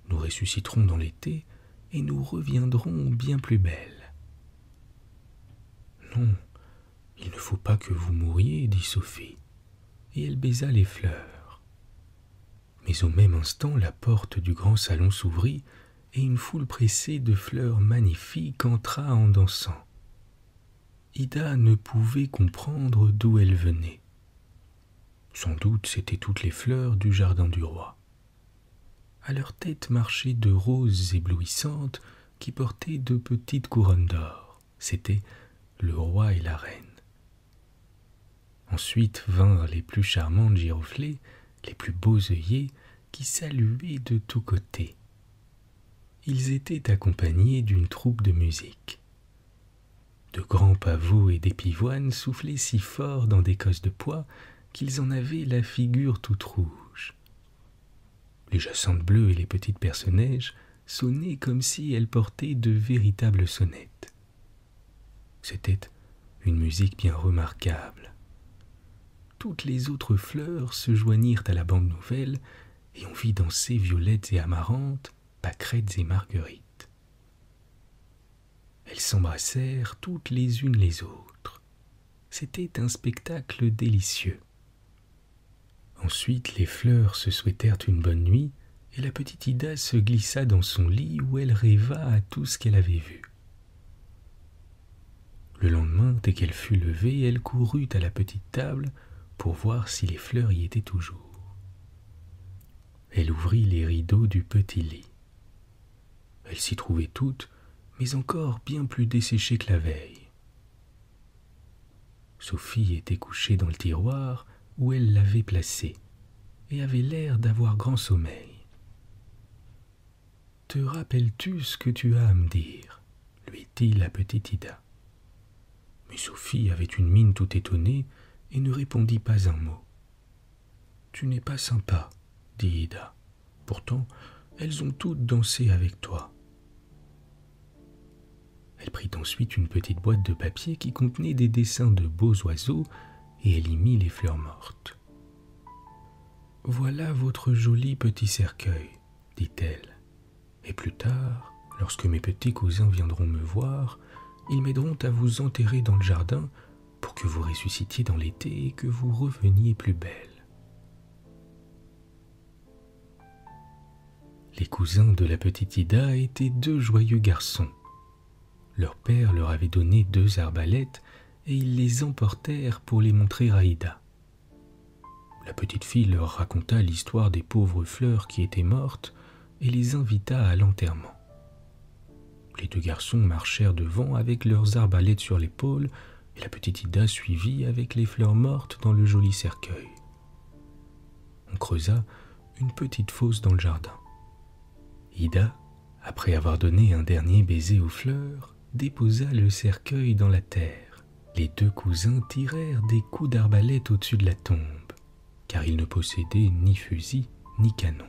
Nous ressusciterons dans l'été et nous reviendrons bien plus belles. » « Non, il ne faut pas que vous mouriez, dit Sophie, et elle baisa les fleurs. Mais au même instant, la porte du grand salon s'ouvrit et une foule pressée de fleurs magnifiques entra en dansant. Ida ne pouvait comprendre d'où elles venaient. Sans doute c'étaient toutes les fleurs du jardin du roi. À leur tête marchaient de roses éblouissantes qui portaient de petites couronnes d'or. C'étaient le roi et la reine. Ensuite vinrent les plus charmantes giroflées, les plus beaux œillets, qui saluaient de tous côtés. Ils étaient accompagnés d'une troupe de musique. De grands pavots et des pivoines soufflaient si fort dans des cosses de pois qu'ils en avaient la figure toute rouge. Les jacinthes bleues et les petites personnages sonnaient comme si elles portaient de véritables sonnettes. C'était une musique bien remarquable. Toutes les autres fleurs se joignirent à la bande nouvelle et on vit danser violettes et amaranthes, pâquerettes et marguerites. Elles s'embrassèrent toutes les unes les autres. C'était un spectacle délicieux. Ensuite, les fleurs se souhaitèrent une bonne nuit et la petite Ida se glissa dans son lit où elle rêva à tout ce qu'elle avait vu. Le lendemain, dès qu'elle fut levée, elle courut à la petite table pour voir si les fleurs y étaient toujours. Elle ouvrit les rideaux du petit lit. Elles s'y trouvaient toutes, mais encore bien plus desséchées que la veille. Sophie était couchée dans le tiroir où elle l'avait placée, et avait l'air d'avoir grand sommeil. « Te rappelles-tu ce que tu as à me dire ?» lui dit la petite Ida. Mais Sophie avait une mine tout étonnée et ne répondit pas un mot. « Tu n'es pas sympa, dit Ida. Pourtant, elles ont toutes dansé avec toi. » Elle prit ensuite une petite boîte de papier qui contenait des dessins de beaux oiseaux et elle y mit les fleurs mortes. « Voilà votre joli petit cercueil, dit-elle. Et plus tard, lorsque mes petits cousins viendront me voir, ils m'aideront à vous enterrer dans le jardin pour que vous ressuscitiez dans l'été et que vous reveniez plus belle. » Les cousins de la petite Ida étaient deux joyeux garçons. Leur père leur avait donné 2 arbalètes et ils les emportèrent pour les montrer à Ida. La petite fille leur raconta l'histoire des pauvres fleurs qui étaient mortes et les invita à l'enterrement. Les 2 garçons marchèrent devant avec leurs arbalètes sur l'épaule et la petite Ida suivit avec les fleurs mortes dans le joli cercueil. On creusa une petite fosse dans le jardin. Ida, après avoir donné un dernier baiser aux fleurs, déposa le cercueil dans la terre. Les 2 cousins tirèrent des coups d'arbalète au-dessus de la tombe, car ils ne possédaient ni fusil ni canon.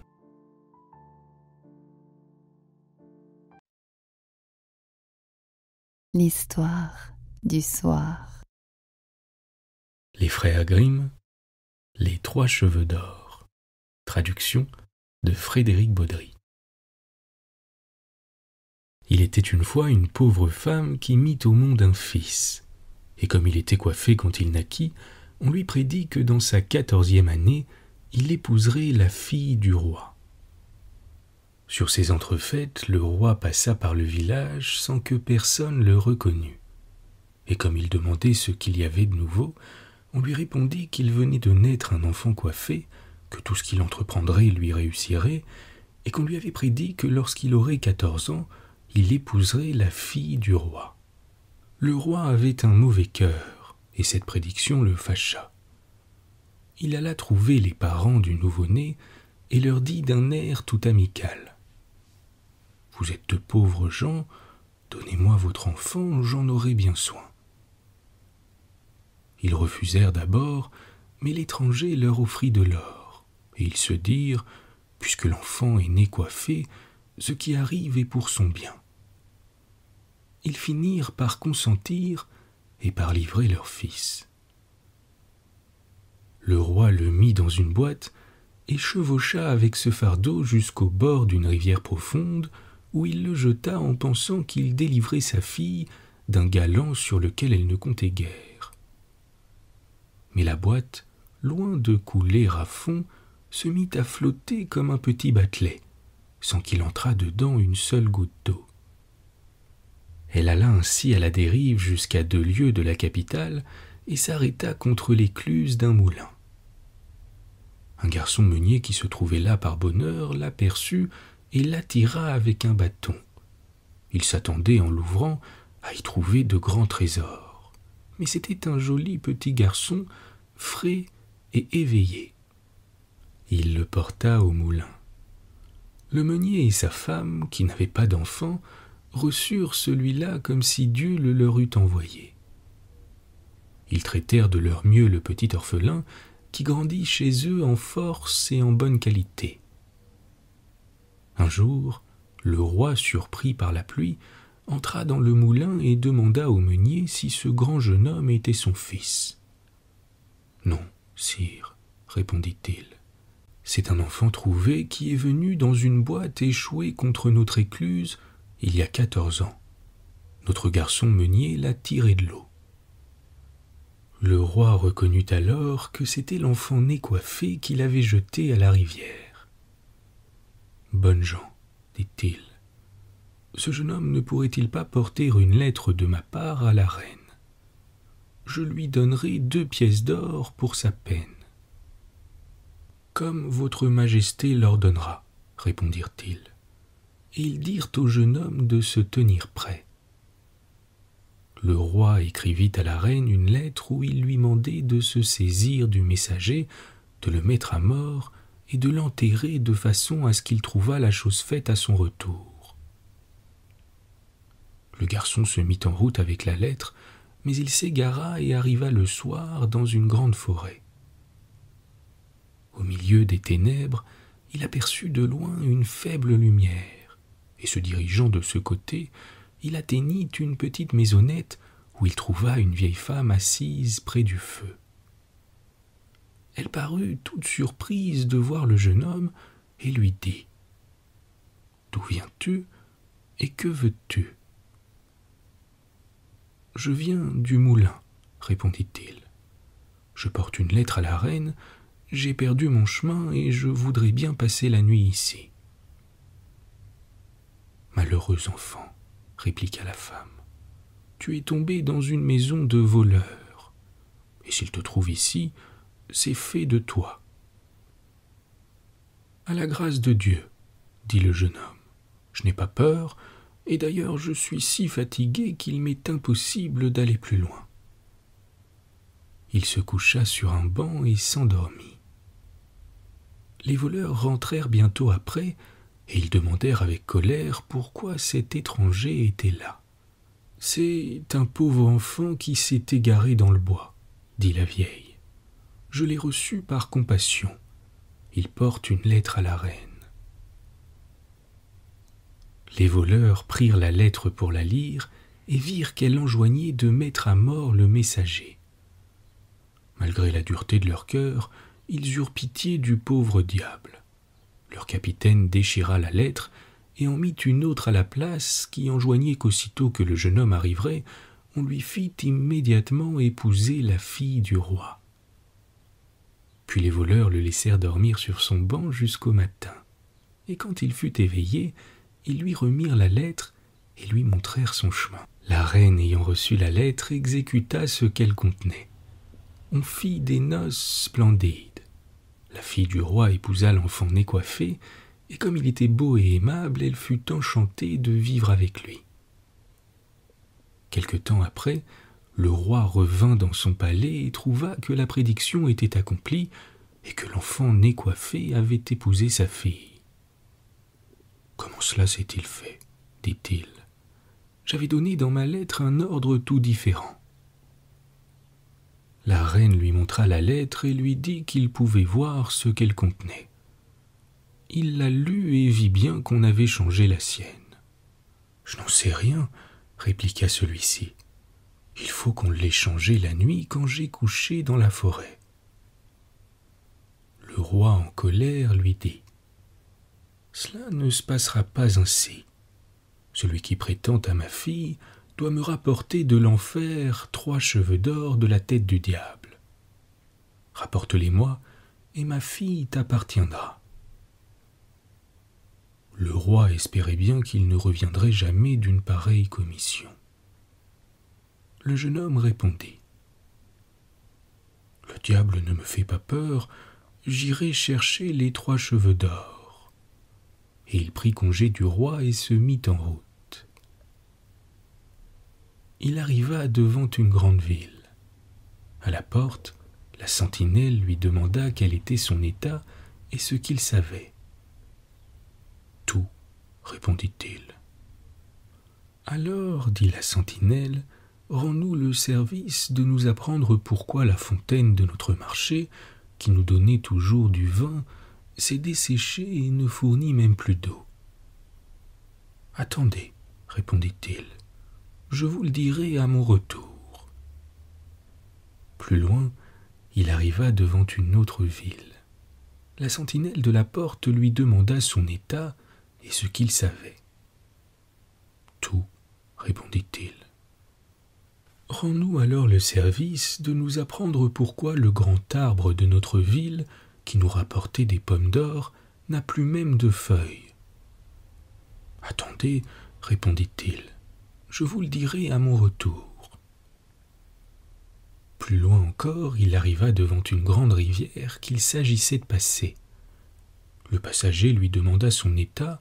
L'histoire du soir. Les frères Grimm, les 3 cheveux d'or. Traduction de Frédéric Baudry. Il était une fois une pauvre femme qui mit au monde un fils. Et comme il était coiffé quand il naquit, on lui prédit que dans sa 14e année, il épouserait la fille du roi. Sur ces entrefaites, le roi passa par le village sans que personne le reconnût. Et comme il demandait ce qu'il y avait de nouveau, on lui répondit qu'il venait de naître un enfant coiffé, que tout ce qu'il entreprendrait lui réussirait, et qu'on lui avait prédit que lorsqu'il aurait 14 ans, il épouserait la fille du roi. Le roi avait un mauvais cœur, et cette prédiction le fâcha. Il alla trouver les parents du nouveau-né et leur dit d'un air tout amical : « Vous êtes de pauvres gens, donnez-moi votre enfant, j'en aurai bien soin. » Ils refusèrent d'abord, mais l'étranger leur offrit de l'or, et ils se dirent : « Puisque l'enfant est né coiffé, ce qui arrive est pour son bien. » Ils finirent par consentir et par livrer leur fils. Le roi le mit dans une boîte et chevaucha avec ce fardeau jusqu'au bord d'une rivière profonde, où il le jeta en pensant qu'il délivrait sa fille d'un galant sur lequel elle ne comptait guère. Mais la boîte, loin de couler à fond, se mit à flotter comme un petit batelet, sans qu'il entrât dedans une seule goutte d'eau. Elle alla ainsi à la dérive jusqu'à 2 lieues de la capitale et s'arrêta contre l'écluse d'un moulin. Un garçon meunier qui se trouvait là par bonheur l'aperçut et l'attira avec un bâton. Il s'attendait, en l'ouvrant, à y trouver de grands trésors. Mais c'était un joli petit garçon, frais et éveillé. Il le porta au moulin. Le meunier et sa femme, qui n'avaient pas d'enfant, reçurent celui-là comme si Dieu le leur eût envoyé. Ils traitèrent de leur mieux le petit orphelin, qui grandit chez eux en force et en bonne qualité. Un jour, le roi, surpris par la pluie, entra dans le moulin et demanda au meunier si ce grand jeune homme était son fils. « Non, sire, répondit-il. C'est un enfant trouvé qui est venu dans une boîte échouée contre notre écluse il y a 14 ans. Notre garçon meunier l'a tiré de l'eau. » Le roi reconnut alors que c'était l'enfant né coiffé qu'il avait jeté à la rivière. « Bonnes gens, dit-il, ce jeune homme ne pourrait-il pas porter une lettre de ma part à la reine? Je lui donnerai 2 pièces d'or pour sa peine. »« Comme votre majesté l'ordonnera, répondirent-ils. Et ils dirent au jeune homme de se tenir prêt. Le roi écrivit à la reine une lettre où il lui mandait de se saisir du messager, de le mettre à mort et de l'enterrer de façon à ce qu'il trouvât la chose faite à son retour. Le garçon se mit en route avec la lettre, mais il s'égara et arriva le soir dans une grande forêt. Au milieu des ténèbres, il aperçut de loin une faible lumière, et se dirigeant de ce côté, il atteignit une petite maisonnette où il trouva une vieille femme assise près du feu. Elle parut toute surprise de voir le jeune homme et lui dit : « D'où viens-tu et que veux-tu ? » « Je viens du moulin, répondit-il. Je porte une lettre à la reine, j'ai perdu mon chemin et je voudrais bien passer la nuit ici. » « Malheureux enfant, répliqua la femme, tu es tombé dans une maison de voleurs, et s'il te trouve ici, c'est fait de toi. »« À la grâce de Dieu, dit le jeune homme, je n'ai pas peur, et d'ailleurs je suis si fatigué qu'il m'est impossible d'aller plus loin. » Il se coucha sur un banc et s'endormit. Les voleurs rentrèrent bientôt après, et ils demandèrent avec colère pourquoi cet étranger était là. « C'est un pauvre enfant qui s'est égaré dans le bois, dit la vieille. Je l'ai reçu par compassion. Il porte une lettre à la reine. » Les voleurs prirent la lettre pour la lire et virent qu'elle enjoignait de mettre à mort le messager. Malgré la dureté de leur cœur, ils eurent pitié du pauvre diable. Leur capitaine déchira la lettre et en mit une autre à la place qui enjoignait qu'aussitôt que le jeune homme arriverait, on lui fit immédiatement épouser la fille du roi. Puis les voleurs le laissèrent dormir sur son banc jusqu'au matin, et quand il fut éveillé, ils lui remirent la lettre et lui montrèrent son chemin. La reine, ayant reçu la lettre, exécuta ce qu'elle contenait. On fit des noces splendides. La fille du roi épousa l'enfant né coiffé, et comme il était beau et aimable, elle fut enchantée de vivre avec lui. Quelque temps après, le roi revint dans son palais et trouva que la prédiction était accomplie et que l'enfant né coiffé avait épousé sa fille. « Comment cela s'est-il fait ?» dit-il. « J'avais donné dans ma lettre un ordre tout différent. » La reine lui montra la lettre et lui dit qu'il pouvait voir ce qu'elle contenait. Il la lut et vit bien qu'on avait changé la sienne. « Je n'en sais rien, » répliqua celui-ci. « Il faut qu'on l'ait changée la nuit quand j'ai couché dans la forêt. » Le roi en colère lui dit « Cela ne se passera pas ainsi. Celui qui prétend à ma fille doit me rapporter de l'enfer 3 cheveux d'or de la tête du diable. Rapporte-les-moi, et ma fille t'appartiendra. » Le roi espérait bien qu'il ne reviendrait jamais d'une pareille commission. Le jeune homme répondit « Le diable ne me fait pas peur, j'irai chercher les 3 cheveux d'or. » Et il prit congé du roi et se mit en route. Il arriva devant une grande ville. À la porte, la sentinelle lui demanda quel était son état et ce qu'il savait. « Tout, » répondit-il. « Alors, dit la sentinelle, rends-nous le service de nous apprendre pourquoi la fontaine de notre marché, qui nous donnait toujours du vin, s'est desséchée et ne fournit même plus d'eau. »« Attendez, » répondit-il, « je vous le dirai à mon retour. » Plus loin, il arriva devant une autre ville. La sentinelle de la porte lui demanda son état et ce qu'il savait. « Tout, » répondit-il. « Rends-nous alors le service de nous apprendre pourquoi le grand arbre de notre ville, qui nous rapportait des pommes d'or, n'a plus même de feuilles. »« Attendez, » répondit-il, « je vous le dirai à mon retour. » Plus loin encore, il arriva devant une grande rivière qu'il s'agissait de passer. Le passager lui demanda son état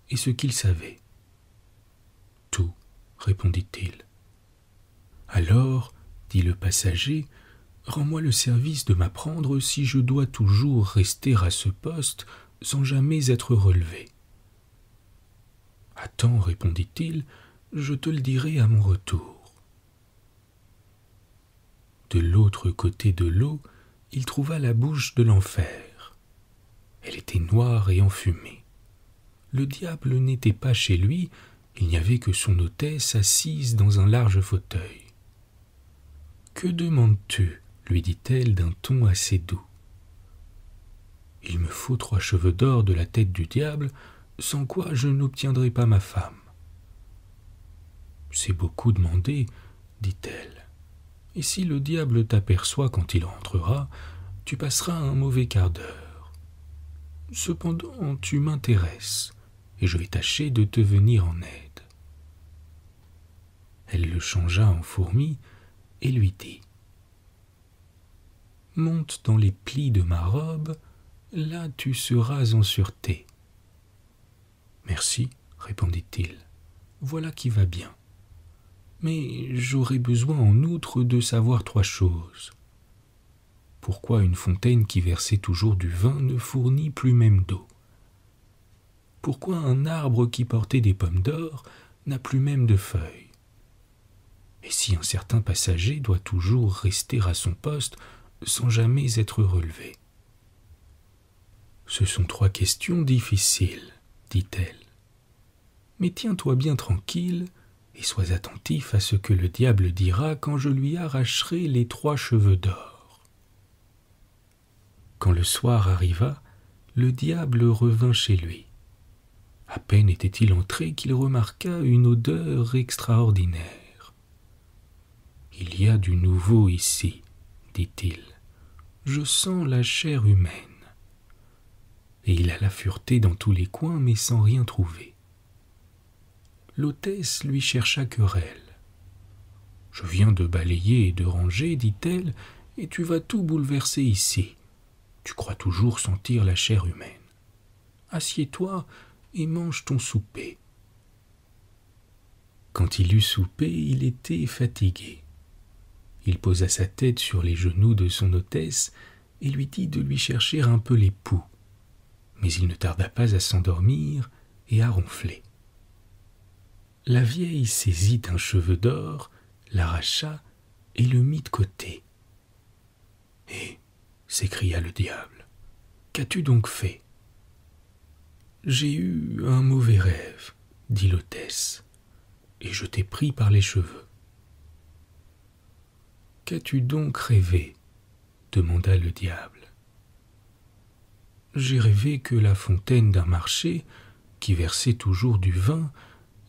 et ce qu'il savait. « Tout, » répondit-il. « Alors, dit le passager, rends-moi le service de m'apprendre si je dois toujours rester à ce poste sans jamais être relevé. »« Attends, répondit-il, je te le dirai à mon retour. » De l'autre côté de l'eau, il trouva la bouche de l'enfer. Elle était noire et enfumée. Le diable n'était pas chez lui, il n'y avait que son hôtesse assise dans un large fauteuil. « Que demandes-tu » lui dit-elle d'un ton assez doux. « Il me faut 3 cheveux d'or de la tête du diable, sans quoi je n'obtiendrai pas ma femme. »« C'est beaucoup demandé, » dit-elle. « Et si le diable t'aperçoit quand il rentrera, tu passeras un mauvais quart d'heure. Cependant, tu m'intéresses, et je vais tâcher de te venir en aide. » Elle le changea en fourmi et lui dit « Monte dans les plis de ma robe, là tu seras en sûreté. »« Merci, » répondit-il, « voilà qui va bien. Mais j'aurais besoin en outre de savoir 3 choses. Pourquoi une fontaine qui versait toujours du vin ne fournit plus même d'eau? Pourquoi un arbre qui portait des pommes d'or n'a plus même de feuilles? Et si un certain passager doit toujours rester à son poste sans jamais être relevé? »« Ce sont 3 questions difficiles, » dit-elle. « Mais tiens-toi bien tranquille et sois attentif à ce que le diable dira quand je lui arracherai les 3 cheveux d'or. » Quand le soir arriva, le diable revint chez lui. À peine était-il entré qu'il remarqua une odeur extraordinaire. « Il y a du nouveau ici, » dit-il. « Je sens la chair humaine. » Et il alla fureter dans tous les coins, mais sans rien trouver. L'hôtesse lui chercha querelle. « Je viens de balayer et de ranger, dit-elle, et tu vas tout bouleverser ici. Tu crois toujours sentir la chair humaine. Assieds-toi et mange ton souper. » Quand il eut soupé, il était fatigué. Il posa sa tête sur les genoux de son hôtesse et lui dit de lui chercher un peu les poux. Mais il ne tarda pas à s'endormir et à ronfler. La vieille saisit un cheveu d'or, l'arracha et le mit de côté. « Eh !» s'écria le diable, « qu'as-tu donc fait ?»« J'ai eu un mauvais rêve, » dit l'hôtesse, « et je t'ai pris par les cheveux. »« Qu'as-tu donc rêvé ?» demanda le diable. « J'ai rêvé que la fontaine d'un marché, qui versait toujours du vin,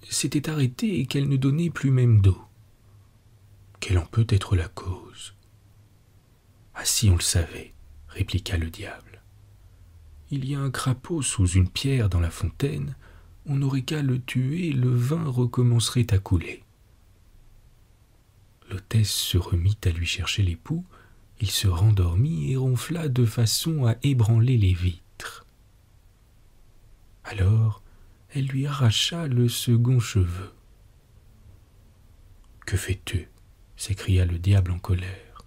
s'était arrêtée et qu'elle ne donnait plus même d'eau. Quelle en peut être la cause ? » « Ah, si on le savait, » répliqua le diable. « Il y a un crapaud sous une pierre dans la fontaine, on n'aurait qu'à le tuer, le vin recommencerait à couler. » L'hôtesse se remit à lui chercher les poux, il se rendormit et ronfla de façon à ébranler les vitres. Alors, elle lui arracha le second cheveu. « Que fais-tu » s'écria le diable en colère.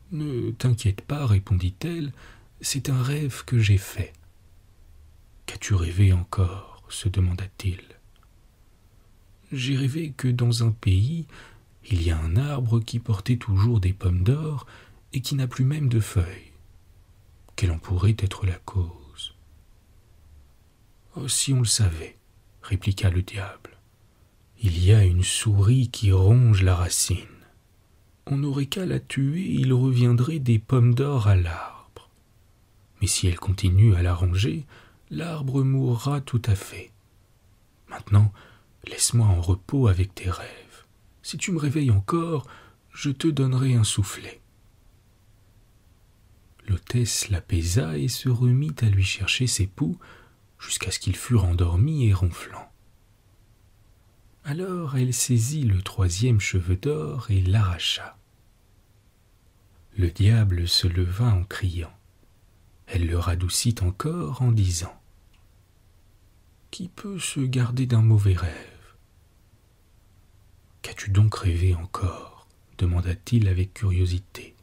« Ne t'inquiète pas, répondit-elle, c'est un rêve que j'ai fait. »« Qu'as-tu rêvé encore ?» se demanda-t-il. « J'ai rêvé que dans un pays, il y a un arbre qui portait toujours des pommes d'or et qui n'a plus même de feuilles. Quelle en pourrait être la cause ? » « Oh, si on le savait, » répliqua le diable. « Il y a une souris qui ronge la racine. On n'aurait qu'à la tuer, il reviendrait des pommes d'or à l'arbre. Mais si elle continue à la ronger, l'arbre mourra tout à fait. Maintenant, laisse-moi en repos avec tes rêves. Si tu me réveilles encore, je te donnerai un soufflet. » L'hôtesse l'apaisa et se remit à lui chercher ses poux jusqu'à ce qu'ils furent endormis et ronflants. Alors elle saisit le troisième cheveu d'or et l'arracha. Le diable se leva en criant. Elle le radoucit encore en disant « Qui peut se garder d'un mauvais rêve ?»« Qu'as-tu donc rêvé encore ?» demanda-t-il avec curiosité.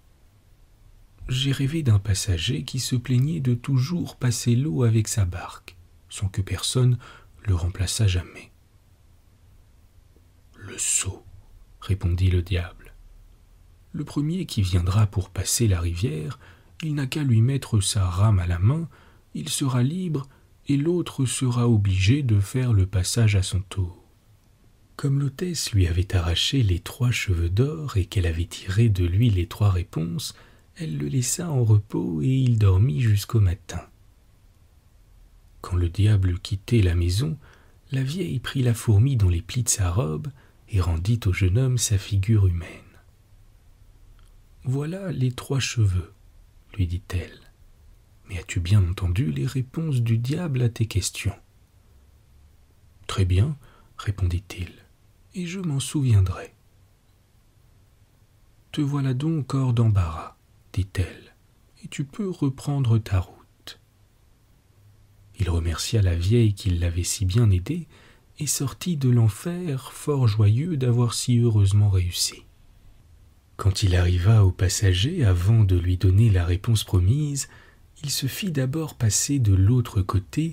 « J'ai rêvé d'un passager qui se plaignait de toujours passer l'eau avec sa barque, sans que personne le remplaçât jamais. »« Le sot !» répondit le diable. « Le premier qui viendra pour passer la rivière, il n'a qu'à lui mettre sa rame à la main, il sera libre et l'autre sera obligé de faire le passage à son tour. » Comme l'hôtesse lui avait arraché les 3 cheveux d'or et qu'elle avait tiré de lui les 3 réponses, elle le laissa en repos et il dormit jusqu'au matin. Quand le diable quittait la maison, la vieille prit la fourmi dans les plis de sa robe et rendit au jeune homme sa figure humaine. « Voilà les 3 cheveux, » lui dit-elle. « Mais as-tu bien entendu les réponses du diable à tes questions ?»« Très bien, » répondit-il, « et je m'en souviendrai. »« Te voilà donc hors d'embarras, » dit-elle, « et tu peux reprendre ta route. » Il remercia la vieille qui l'avait si bien aidé et sortit de l'enfer fort joyeux d'avoir si heureusement réussi. Quand il arriva au passager, avant de lui donner la réponse promise, il se fit d'abord passer de l'autre côté,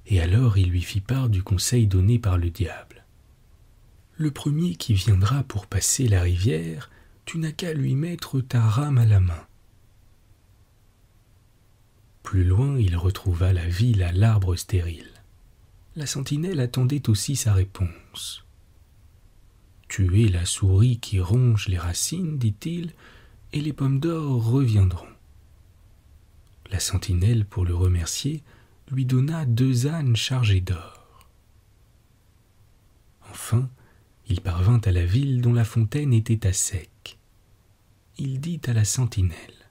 et alors il lui fit part du conseil donné par le diable. « Le premier qui viendra pour passer la rivière, tu n'as qu'à lui mettre ta rame à la main. » Plus loin, il retrouva la ville à l'arbre stérile. La sentinelle attendait aussi sa réponse. « Tuez la souris qui ronge les racines, dit-il, et les pommes d'or reviendront. » La sentinelle, pour le remercier, lui donna 2 ânes chargés d'or. Enfin, il parvint à la ville dont la fontaine était à sec. Il dit à la sentinelle :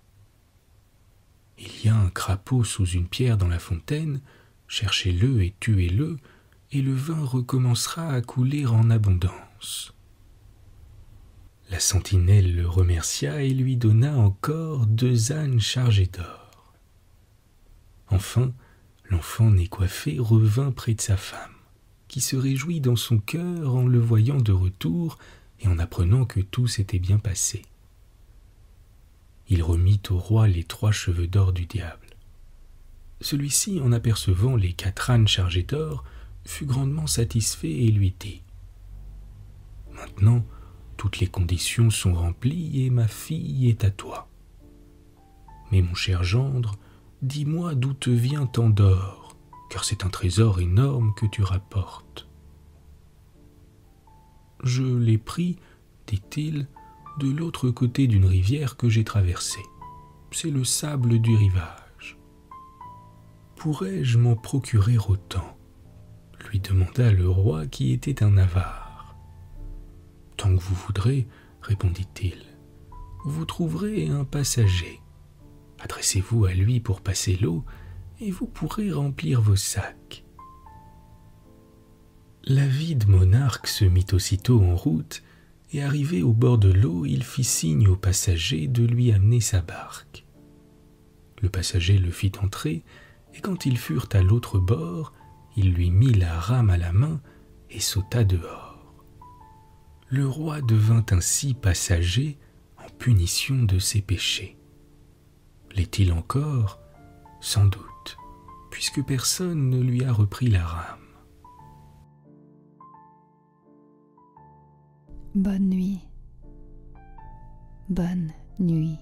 « Il y a un crapaud sous une pierre dans la fontaine, cherchez-le et tuez-le, et le vin recommencera à couler en abondance. » La sentinelle le remercia et lui donna encore 2 ânes chargés d'or. Enfin, L'enfant né coiffé revint près de sa femme, qui se réjouit dans son cœur en le voyant de retour et en apprenant que tout s'était bien passé. Il remit au roi les 3 cheveux d'or du diable. Celui-ci, en apercevant les 4 ânes chargés d'or, fut grandement satisfait et lui dit : « Maintenant, toutes les conditions sont remplies et ma fille est à toi. Mais mon cher gendre, dis-moi d'où te vient tant d'or, car c'est un trésor énorme que tu rapportes. » « Je l'ai pris, dit-il, de l'autre côté d'une rivière que j'ai traversée. C'est le sable du rivage. Pourrais-je m'en procurer autant ? Lui demanda le roi qui était un avare. Tant que vous voudrez, répondit-il. Vous trouverez un passager. Adressez-vous à lui pour passer l'eau et vous pourrez remplir vos sacs. L'avide monarque se mit aussitôt en route et arrivé au bord de l'eau, il fit signe au passager de lui amener sa barque. Le passager le fit entrer et quand ils furent à l'autre bord, il lui mit la rame à la main et sauta dehors. Le roi devint ainsi passager en punition de ses péchés. L'est-il encore ? Sans doute, puisque personne ne lui a repris la rame. Bonne nuit. Bonne nuit.